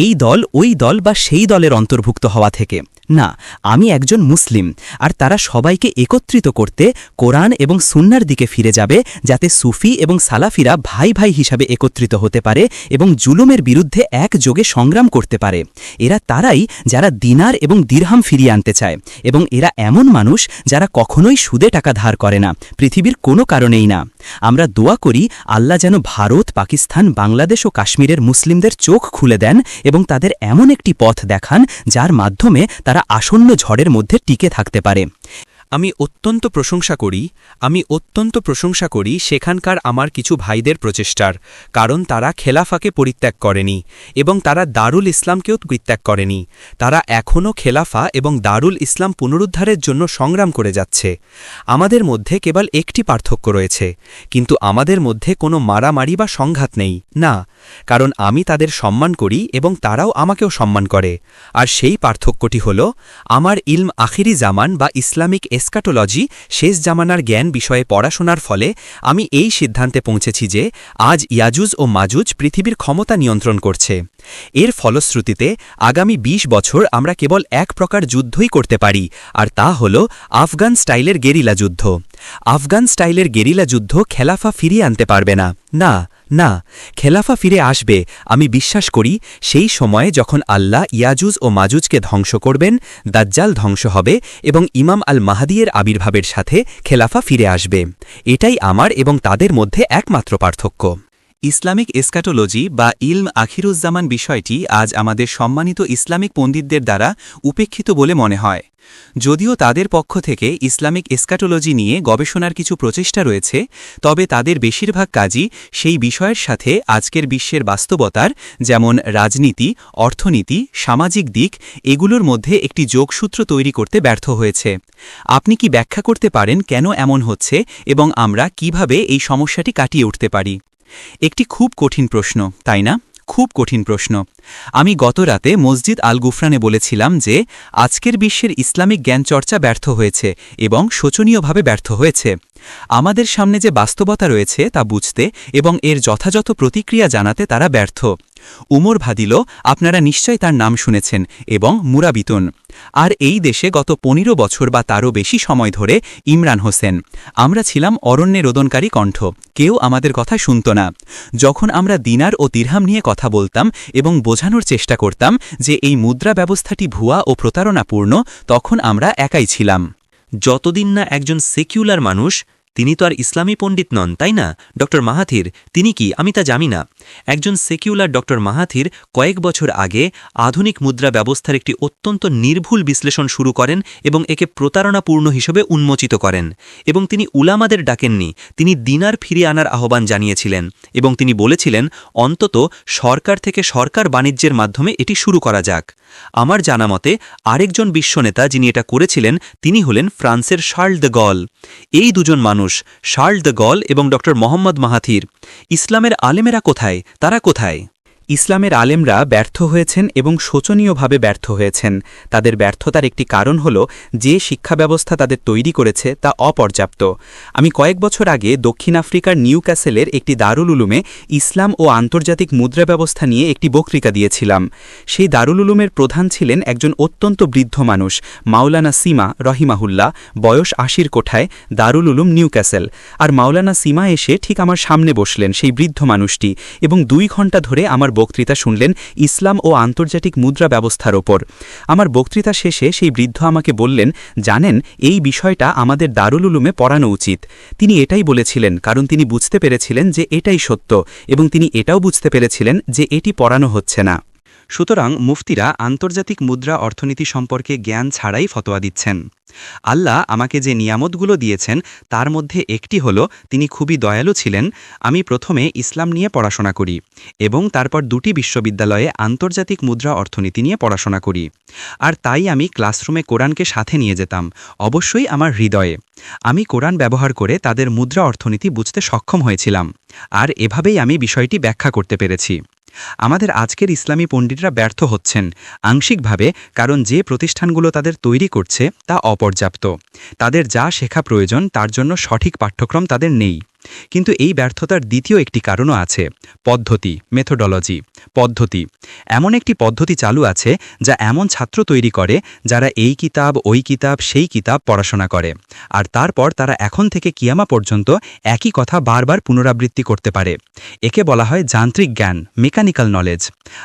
এই দল ওই দল বা সেই দলের অন্তর্ভুক্ত হওয়া থেকে। না, আমি একজন মুসলিম, আর তারা সবাইকে একত্রিত করতে কোরআন এবং সুন্নাহর দিকে ফিরে যাবে, যাতে সুফি এবং সালাফিরা ভাই ভাই হিসাবে একত্রিত হতে পারে এবং জুলুমের বিরুদ্ধে একযোগে সংগ্রাম করতে পারে। এরা তারাই যারা দিনার এবং দিরহাম ফিরিয়ে আনতে চায়, এবং এরা এমন মানুষ যারা কখনোই সুদে টাকা ধার করে না, পৃথিবীর কোনো কারণেই না। আমরা দোয়া করি আল্লাহ যেন ভারত, পাকিস্তান, বাংলাদেশ ও কাশ্মীরের মুসলিমদের চোখ খুলে দেন এবং তাদের এমন একটি পথ দেখান যার মাধ্যমে তারা আসন্ন ঝড়ের মধ্যে টিকে থাকতে পারে। আমি অত্যন্ত প্রশংসা করি সেখানকার আমার কিছু ভাইদের প্রচেষ্টার, কারণ তারা খেলাফাকে পরিত্যাগ করেনি এবং তারা দারুল ইসলামকেও পরিত্যাগ করেনি। তারা এখনও খেলাফা এবং দারুল ইসলাম পুনরুদ্ধারের জন্য সংগ্রাম করে যাচ্ছে। আমাদের মধ্যে কেবল একটি পার্থক্য রয়েছে, কিন্তু আমাদের মধ্যে কোনো মারামারি বা সংঘাত নেই, না, কারণ আমি তাদের সম্মান করি এবং তারাও আমাকেও সম্মান করে। আর সেই পার্থক্যটি হল আমার ইলম আখিরি জামান বা ইসলামিক এসকাটোলজি, শেষ জামানার জ্ঞান বিষয়ে পড়াশোনার ফলে আমি এই সিদ্ধান্তে পৌঁছেছি যে আজ ইয়াজুজ ও মাজুজ পৃথিবীর ক্ষমতা নিয়ন্ত্রণ করছে। এর ফলশ্রুতিতে আগামী ২০ বছর আমরা কেবল এক প্রকার যুদ্ধই করতে পারি, আর তা হল আফগান স্টাইলের গেরিলা যুদ্ধ। আফগান স্টাইলের গেরিলা যুদ্ধ খেলাফা ফিরিয়ে আনতে পারবে না। না না, খেলাফা ফিরে আসবে, আমি বিশ্বাস করি, সেই সময়ে যখন আল্লাহ ইয়াজুজ ও মাজুজকে ধ্বংস করবেন, দাজ্জাল ধ্বংস হবে এবং ইমাম আল মাহদিয়ের আবির্ভাবের সাথে খেলাফা ফিরে আসবে। এটাই আমার এবং তাদের মধ্যে একমাত্র পার্থক্য। ইসলামিক এসকাটোলজি বা ইলম আখিরুজ্জামান বিষয়টি আজ আমাদের সম্মানিত ইসলামিক পণ্ডিতদের দ্বারা উপেক্ষিত বলে মনে হয়। যদিও তাদের পক্ষ থেকে ইসলামিক এসকাটোলজি নিয়ে গবেষণার কিছু প্রচেষ্টা রয়েছে, তবে তাদের বেশিরভাগ কাজই সেই বিষয়ের সাথে আজকের বিশ্বের বাস্তবতার, যেমন রাজনীতি, অর্থনীতি, সামাজিক দিক, এগুলোর মধ্যে একটি যোগসূত্র তৈরি করতে ব্যর্থ হয়েছে। আপনি কি ব্যাখ্যা করতে পারেন কেন এমন হচ্ছে এবং আমরা কিভাবে এই সমস্যাটি কাটিয়ে উঠতে পারি? একটি খুব কঠিন প্রশ্ন, তাই না? খুব কঠিন প্রশ্ন। আমি গত রাতে মসজিদ আল গুফরানে বলেছিলাম যে আজকের বিশ্বের ইসলামিক জ্ঞানচর্চা ব্যর্থ হয়েছে এবং শোচনীয়ভাবে ব্যর্থ হয়েছে। আমাদের সামনে যে বাস্তবতা রয়েছে তা বুঝতে এবং এর যথাযথ প্রতিক্রিয়া জানাতে তারা ব্যর্থ। উমর ভাদিল, আপনারা নিশ্চয় তার নাম শুনেছেন, এবং মুরাবিতুন। আর এই দেশে গত ১৫ বছর বা তারও বেশি সময় ধরে ইমরান হোসেন। আমরা ছিলাম অরণ্যে রোদনকারী কণ্ঠ, কেউ আমাদের কথা শুনত না। যখন আমরা দিনার ও দিরহাম নিয়ে কথা বলতাম এবং বোঝানোর চেষ্টা করতাম যে এই মুদ্রা ব্যবস্থাটি ভুয়া ও প্রতারণাপূর্ণ, তখন আমরা একাই ছিলাম। যতদিন না একজন সেকুলার মানুষ তিনি তো আর ইসলামী পণ্ডিত নন তাই না ডক্টর মাহাথির তিনি কি আমি তা জানি না একজন সেকুলার ডক্টর মাহাথির কয়েক বছর আগে আধুনিক মুদ্রা ব্যবস্থার একটি অত্যন্ত নির্ভুল বিশ্লেষণ শুরু করেন এবং একে প্রতারণাপূর্ণ হিসেবে উন্মোচিত করেন এবং তিনি উলামাদের ডাকেননি তিনি দিনার ফিরিয়ে আনার আহ্বান জানিয়েছিলেন এবং তিনি বলেছিলেন অন্তত সরকার থেকে সরকার বাণিজ্যের মাধ্যমে এটি শুরু করা যাক আমার জানা মতে আরেকজন বিশ্বনেতা যিনি এটা করেছিলেন তিনি হলেন ফ্রান্সের শার্ল দ্য গল এই দুজন মানুষ শার্ল দ্য গল এবং ডক্টর মোহাম্মদ মাহাথির ইসলামের আলেমেরা কোথায় তারা কোথায় ইসলামের আলেমরা ব্যর্থ হয়েছেন এবং শোচনীয়ভাবে ব্যর্থ হয়েছেন তাদের ব্যর্থতার একটি কারণ হল যে শিক্ষা ব্যবস্থা তাদের তৈরি করেছে তা অপর্যাপ্ত আমি কয়েক বছর আগে দক্ষিণ আফ্রিকার নিউক্যাসেলের একটি দারুল উলুমে ইসলাম ও আন্তর্জাতিক মুদ্রা ব্যবস্থা নিয়ে একটি বক্তৃতা দিয়েছিলাম সেই দারুল উলুমের প্রধান ছিলেন একজন অত্যন্ত বৃদ্ধ মানুষ মাওলানা সীমা রহিমাহুল্লাহ বয়স ৮০ কোঠায় দারুল উলুম নিউক্যাসেল আর মাওলানা সীমা এসে ঠিক আমার সামনে বসলেন সেই বৃদ্ধ মানুষটি এবং ২ ঘণ্টা ধরে আমার বক্তৃতা শুনলেন ইসলাম ও আন্তর্জাতিক মুদ্রা ব্যবস্থার ওপর আমার বক্তৃতা শেষে সেই বৃদ্ধ আমাকে বললেন জানেন এই বিষয়টা আমাদের দারুল উলুমে পড়ানো উচিত তিনি এটাই বলেছিলেন কারণ তিনি বুঝতে পেরেছিলেন যে এটাই সত্য এবং তিনি এটাও বুঝতে পেরেছিলেন যে এটি পড়ানো হচ্ছে না সুতরাং মুফতিরা আন্তর্জাতিক মুদ্রা অর্থনীতি সম্পর্কে জ্ঞান ছাড়াই ফতোয়া দিচ্ছেন আল্লাহ আমাকে যে নিয়ামতগুলো দিয়েছেন তার মধ্যে একটি হল তিনি খুবই দয়ালু ছিলেন আমি প্রথমে ইসলাম নিয়ে পড়াশোনা করি এবং তারপর ২টি বিশ্ববিদ্যালয়ে আন্তর্জাতিক মুদ্রা অর্থনীতি নিয়ে পড়াশোনা করি আর তাই আমি ক্লাসরুমে কোরআনকে সাথে নিয়ে যেতাম অবশ্যই আমার হৃদয়ে আমি কোরআন ব্যবহার করে তাদের মুদ্রা অর্থনীতি বুঝতে সক্ষম হয়েছিলাম আর এভাবেই আমি বিষয়টি ব্যাখ্যা করতে পেরেছি আমাদের আজকের ইসলামী পণ্ডিতরা ব্যর্থ হচ্ছেন আংশিকভাবে কারণ যে প্রতিষ্ঠানগুলো তাদের তৈরি করছে তা অপর্যাপ্ত তাদের যা শেখা প্রয়োজন তার জন্য সঠিক পাঠ্যক্রম তাদের নেই কিন্তু এই ব্যর্থতার দ্বিতীয় একটি কারণও আছে পদ্ধতি মেথোডোলজি পদ্ধতি এমন একটি পদ্ধতি চালু আছে যা এমন ছাত্র তৈরি করে যারা এই কিতাব ওই কিতাব সেই কিতাব পড়াশোনা করে আর তারপর তারা এখন থেকে কিয়ামা পর্যন্ত একই কথা বারবার পুনরাবৃত্তি করতে পারে একে বলা হয় যান্ত্রিক জ্ঞান মেকানিক্যাল নলেজ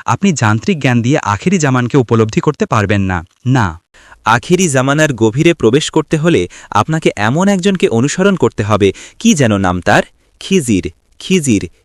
আপনি যান্ত্রিক জ্ঞান দিয়ে আখেরি জামানকে উপলব্ধি করতে পারবেন না আখেরি জামানার গভীরে প্রবেশ করতে হলে আপনাকে এমন একজনকে অনুসরণ করতে হবে কি যেন নাম তার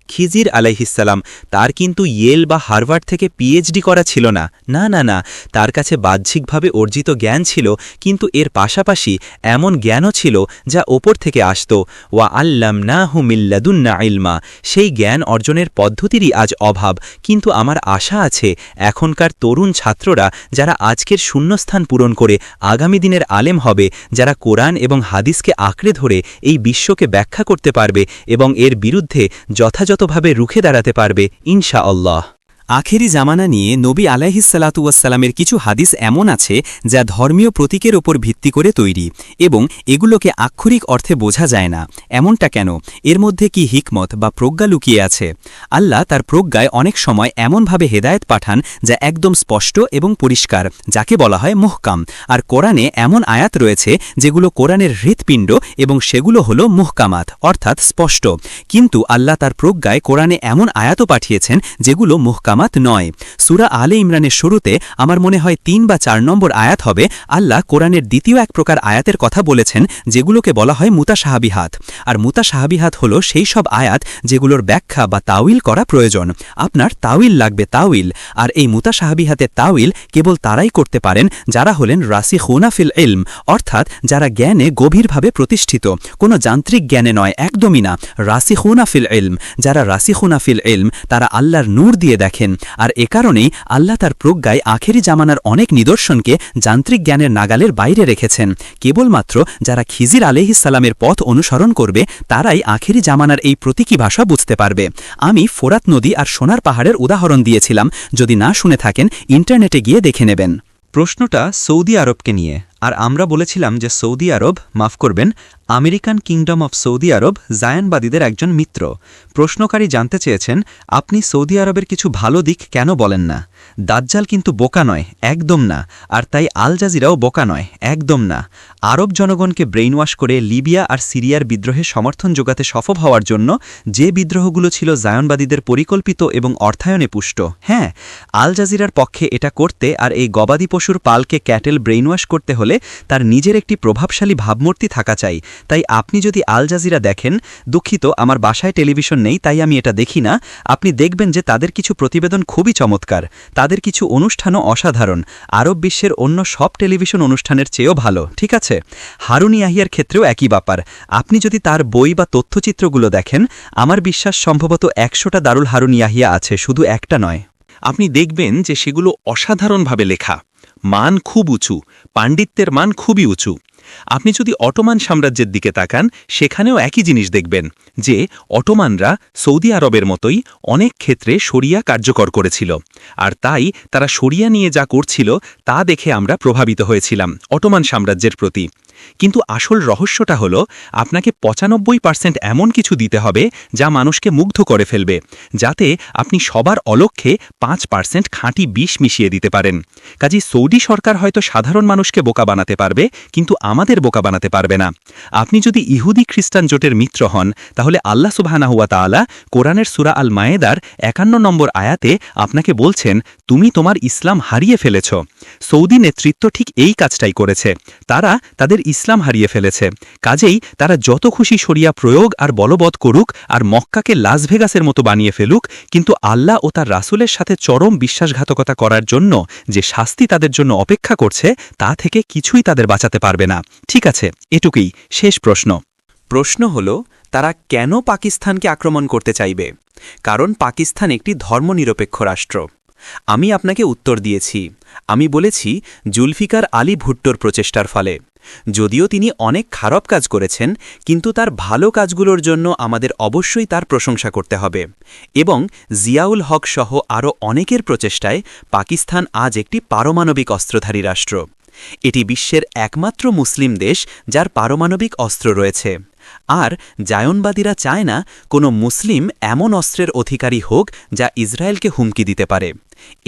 খিজির আলাইহিসসালাম তার কিন্তু ইয়েল বা হার্ভার্ড থেকে পিএইচডি করা ছিল না না তার কাছে বাহ্যিকভাবে অর্জিত জ্ঞান ছিল কিন্তু এর পাশাপাশি এমন জ্ঞানও ছিল যা ওপর থেকে আসত ওয়া আল্লামনাহু মিন লাদুন্না ইলমা সেই জ্ঞান অর্জনের পদ্ধতিরই আজ অভাব কিন্তু আমার আশা আছে এখনকার তরুণ ছাত্ররা যারা আজকের শূন্যস্থান পূরণ করে আগামী দিনের আলেম হবে যারা কোরআন এবং হাদিসকে আঁকড়ে ধরে এই বিশ্বকে ব্যাখ্যা করতে পারবে এবং এর বিরুদ্ধে যথাযথভাবে রুখে দাঁড়াতে পারবে ইনশাআল্লাহ আখেরি জামানা নিয়ে নবী আলাইহিসসালাতুওয়াসসালামের কিছু হাদিস এমন আছে যা ধর্মীয় প্রতীকের ওপর ভিত্তি করে তৈরি এবং এগুলোকে আক্ষরিক অর্থে বোঝা যায় না এমনটা কেন এর মধ্যে কি হিকমত বা প্রজ্ঞা লুকিয়ে আছে আল্লাহ তার প্রজ্ঞায় অনেক সময় এমনভাবে হেদায়েত পাঠান যা একদম স্পষ্ট এবং পরিষ্কার যাকে বলা হয় মুহকাম আর কোরআনে এমন আয়াত রয়েছে যেগুলো কোরআনের হৃৎপিণ্ড এবং সেগুলো হলো মুহকামাত অর্থাৎ স্পষ্ট কিন্তু আল্লাহ তার প্রজ্ঞায় কোরআনে এমন আয়াতও পাঠিয়েছেন যেগুলো মুহকামাত নয় সূরা আলে ইমরানের শুরুতে আমার মনে হয় ৩ বা ৪ নম্বর আয়াত হবে আল্লাহ কোরআনের দ্বিতীয় এক প্রকার আয়াতের কথা বলেছেন যেগুলোকে বলা হয় মুতাশাবিহাত আর মুতাশাবিহাত হলো সেই সব আয়াত যেগুলোর ব্যাখ্যা বা তাউইল করা প্রয়োজন আপনার তাউইল লাগবে তাউইল আর এই মুতাশাবিহাতের তাউইল কেবল তারাই করতে পারেন যারা হলেন রাসিখুনা ফিল ইলম অর্থাৎ যারা জ্ঞানে গভীরভাবে প্রতিষ্ঠিত কোনো যান্ত্রিক জ্ঞানে নয় একদমই না রাসিখুনা ফিল ইলম যারা রাসিখুনা ফিল ইলম তারা আল্লাহর নূর দিয়ে দেখেন আর এ কারণেই আল্লাহ তার প্রজ্ঞায় আখেরি জামানার অনেক নিদর্শনকে যান্ত্রিক জ্ঞানের নাগালের বাইরে রেখেছেন কেবলমাত্র যারা খিজির আলাইহিসসালামের পথ অনুসরণ করবে তারাই আখেরি জামানার এই প্রতীকী ভাষা বুঝতে পারবে আমি ফোরাত নদী আর সোনার পাহাড়ের উদাহরণ দিয়েছিলাম যদি না শুনে থাকেন ইন্টারনেটে গিয়ে দেখে নেবেন প্রশ্নটা সৌদি আরবকে নিয়ে আর আমরা বলেছিলাম যে সৌদি আরব মাফ করবেন আমেরিকান কিংডম অফ সৌদি আরব জায়ানবাদীদের একজন মিত্র প্রশ্নকারী জানতে চেয়েছেন আপনি সৌদি আরবের কিছু ভালো দিক কেন বলেন না দাজ্জাল কিন্তু বোকা নয় একদম না আর তাই আল জাজিরাও বোকা নয় একদম না আরব জনগণকে ব্রেইনওয়াশ করে লিবিয়া আর সিরিয়ার বিদ্রোহে সমর্থন যোগাতে সফল হওয়ার জন্য যে বিদ্রোহগুলো ছিল জায়নবাদীদের পরিকল্পিত এবং অর্থায়নে পুষ্ট হ্যাঁ আল জাজিরার পক্ষে এটা করতে আর এই গবাদি পশুর পালকে ক্যাটেল ব্রেইনওয়াশ করতে হলে বলে তার নিজের একটি প্রভাবশালী ভাবমূর্তি থাকা চাই। তাই আপনি যদি আল জাজিরা দেখেন, দুঃখিত আমার বাসায় টেলিভিশন নেই তাই আমি এটা দেখি না, আপনি দেখবেন যে তাদের কিছু প্রতিবেদন খুবই চমৎকার, তাদের কিছু অনুষ্ঠানও অসাধারণ, আরব বিশ্বের অন্য সব টেলিভিশন অনুষ্ঠানের চেয়েও ভালো। ঠিক আছে, হারুন ইয়াহিয়ার ক্ষেত্রেও একই ব্যাপার। আপনি যদি তার বই বা তথ্যচিত্রগুলো দেখেন, আমার বিশ্বাস সম্ভবত 100টা দারুল হারুন ইয়াহিয়া আছে, শুধু একটা নয়। আপনি দেখবেন যে সেগুলো অসাধারণভাবে লেখা, মান খুব উঁচু, পাণ্ডিত্যের মান খুবই উঁচু। আপনি যদি অটোমান সাম্রাজ্যের দিকে তাকান, সেখানেও একই জিনিস দেখবেন যে অটোমানরা সৌদি আরবের মতোই অনেক ক্ষেত্রে শরিয়া কার্যকর করেছিল, আর তাই তারা শরিয়া নিয়ে যা করছিল তা দেখে আমরা প্রভাবিত হয়েছিলাম অটোমান সাম্রাজ্যের প্রতি। কিন্তু আসল রহস্যটা হলো আপনাকে 95% এমন কিছু দিতে হবে যা মানুষকে মুগ্ধ করে ফেলবে, যাতে আপনি সবার অলক্ষ্যে 5% খাঁটি বিষ মিশিয়ে দিতে পারেন। কাজেই সৌদি সরকার হয়তো সাধারণ মানুষকে বোকা বানাতে পারবে, কিন্তু আমাদের বোকা বানাতে পারবে না। আপনি যদি ইহুদি খ্রিস্টান জোটের মিত্র হন, তাহলে আল্লাহ সুবহানাহু ওয়া তাআলা কোরআনের সূরা আল মায়েদার 51 নম্বর আয়াতে আপনাকে বলছেন, তুমি তোমার ইসলাম হারিয়ে ফেলেছ। সৌদি নেতৃত্ব ঠিক এই কাজটাই করেছে, তারা তাদের ইসলাম হারিয়ে ফেলেছে। কাজেই তারা যত খুশি শরিয়া প্রয়োগ আর বলবৎ করুক, আর মক্কাকে লাস ভেগাসের মতো বানিয়ে ফেলুক, কিন্তু আল্লাহ ও তার রাসূলের সাথে চরম বিশ্বাসঘাতকতা করার জন্য যে শাস্তি তাদের জন্য অপেক্ষা করছে, তা থেকে কিছুই তাদের বাঁচাতে পারবে না। ঠিক আছে, এটুকুই, শেষ প্রশ্ন হল, তারা কেন পাকিস্তানকে আক্রমণ করতে চাইবে? কারণ পাকিস্তান একটি ধর্মনিরপেক্ষ রাষ্ট্র। আমি আপনাকে উত্তর দিয়েছি। আমি বলেছি জুলফিকার আলী ভুট্টোর প্রচেষ্টার ফলে। যদিও তিনি অনেক খারাপ কাজ করেছেন, কিন্তু তার ভালো কাজগুলোর জন্য আমাদের অবশ্যই তার প্রশংসা করতে হবে। এবং জিয়াউল হক সহ আরও অনেকের প্রচেষ্টায় পাকিস্তান আজ একটি পারমাণবিক অস্ত্রধারী রাষ্ট্র। এটি বিশ্বের একমাত্র মুসলিম দেশ যার পারমাণবিক অস্ত্র রয়েছে। আর জায়নবাদীরা চায় না কোনো মুসলিম এমন অস্ত্রের অধিকারী হোক যা ইসরায়েলকে হুমকি দিতে পারে।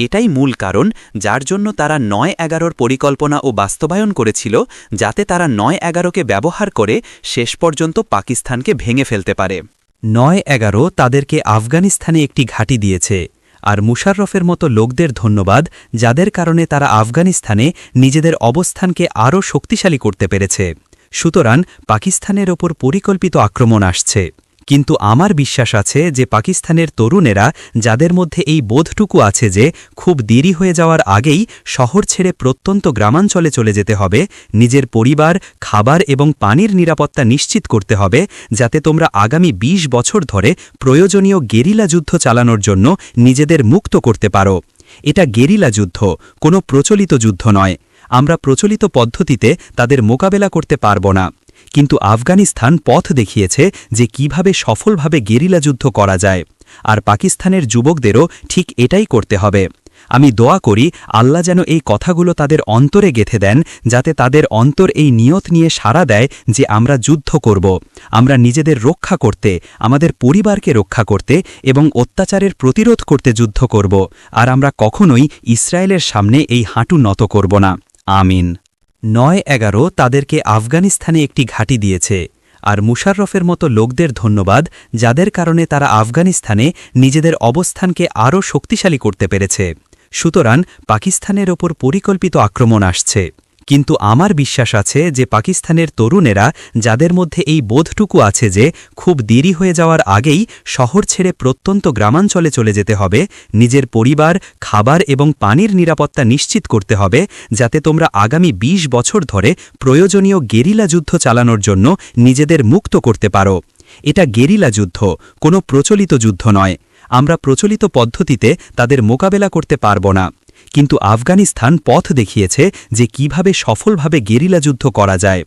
এটাই মূল কারণ যার জন্য তারা ৯-১১ পরিকল্পনা ও বাস্তবায়ন করেছিল, যাতে তারা ৯-১১কে ব্যবহার করে শেষ পর্যন্ত পাকিস্তানকে ভেঙে ফেলতে পারে। ৯-১১ তাদেরকে আফগানিস্তানে একটি ঘাঁটি দিয়েছে, আর মুশাররফের মতো লোকদের ধন্যবাদ, যাদের কারণে তারা আফগানিস্তানে নিজেদের অবস্থানকে আরও শক্তিশালী করতে পেরেছে। সুতরাং পাকিস্তানের ওপর পরিকল্পিত আক্রমণ আসছে, কিন্তু আমার বিশ্বাস আছে যে পাকিস্তানের তরুণেরা, যাদের মধ্যে এই বোধটুকু আছে যে খুব দেরি হয়ে যাওয়ার আগেই শহর ছেড়ে প্রত্যন্ত গ্রামাঞ্চলে চলে যেতে হবে, নিজের পরিবার, খাবার এবং পানির নিরাপত্তা নিশ্চিত করতে হবে, যাতে তোমরা আগামী ২০ বছর ধরে প্রয়োজনীয় গেরিলা যুদ্ধ চালানোর জন্য নিজেদের মুক্ত করতে পারো। এটা গেরিলা যুদ্ধ, কোনো প্রচলিত যুদ্ধ নয়। আমরা প্রচলিত পদ্ধতিতে তাদের মোকাবেলা করতে পারব না, কিন্তু আফগানিস্তান পথ দেখিয়েছে যে কিভাবে সফলভাবে গেরিলা যুদ্ধ করা যায়, আর পাকিস্তানের যুবকদেরও ঠিক এটাই করতে হবে। আমি দোয়া করি আল্লাহ যেন এই কথাগুলো তাদের অন্তরে গেঁথে দেন, যাতে তাদের অন্তর এই নিয়ত নিয়ে সাড়া দেয় যে আমরা যুদ্ধ করব, আমরা নিজেদের রক্ষা করতে, আমাদের পরিবারকে রক্ষা করতে এবং অত্যাচারের প্রতিরোধ করতে যুদ্ধ করব, আর আমরা কখনোই ইসরায়েলের সামনে এই হাঁটু নত করব না। আমিন। ৯-১১ তাদেরকে আফগানিস্তানে একটি ঘাঁটি দিয়েছে, আর মুশাররফের মতো লোকদের ধন্যবাদ, যাদের কারণে তারা আফগানিস্তানে নিজেদের অবস্থানকে আরও শক্তিশালী করতে পেরেছে। সুতরাং পাকিস্তানের ওপর পরিকল্পিত আক্রমণ আসছে, কিন্তু আমার বিশ্বাস আছে যে পাকিস্তানের তরুণেরা, যাদের মধ্যে এই বোধটুকু আছে যে খুব দেরি হয়ে যাওয়ার আগেই শহর ছেড়ে প্রত্যন্ত গ্রামাঞ্চলে চলে যেতে হবে, নিজের পরিবার, খাবার এবং পানির নিরাপত্তা নিশ্চিত করতে হবে, যাতে তোমরা আগামী ২০ বছর ধরে প্রয়োজনীয় গেরিলা যুদ্ধ চালানোর জন্য নিজেদের মুক্ত করতে পারো। এটা গেরিলা যুদ্ধ, কোনো প্রচলিত যুদ্ধ নয়। আমরা প্রচলিত পদ্ধতিতে তাদের মোকাবেলা করতে পারব না, কিন্তু আফগানিস্তান পথ দেখিয়েছে যে কিভাবে সফলভাবে গেরিলা যুদ্ধ করা যায়,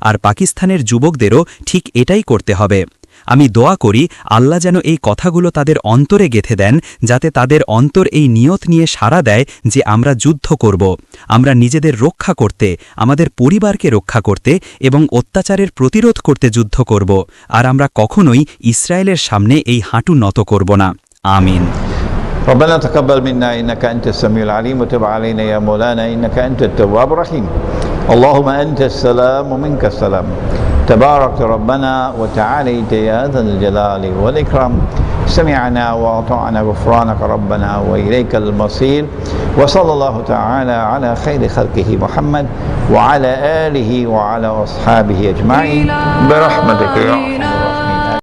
আর পাকিস্তানের যুবকদেরও ঠিক এটাই করতে হবে। আমি দোয়া করি আল্লাহ যেন এই কথাগুলো তাদের অন্তরে গেঁথে দেন, যাতে তাদের অন্তর এই নিয়ত নিয়ে সাড়া দেয় যে আমরা যুদ্ধ করব, আমরা নিজেদের রক্ষা করতে, আমাদের পরিবারকে রক্ষা করতে এবং অত্যাচারের প্রতিরোধ করতে যুদ্ধ করব, আর আমরা কখনোই ইসরায়েলের সামনে এই হাঁটু নত করব না। আমিন। ربنا تقبل منا إنك أنت السميع العليم وتب علينا يا مولانا إنك أنت التواب الرحيم. اللهم أنت السلام ومنك السلام. تبارك ربنا وتعاليت يا ذا الجلال والإكرام. سمعنا وأطعنا غفرانك ربنا وإليك المصير وصلى الله تعالى على خير خلقه محمد وعلى آله وعلى أصحابه أجمعين برحمتك يا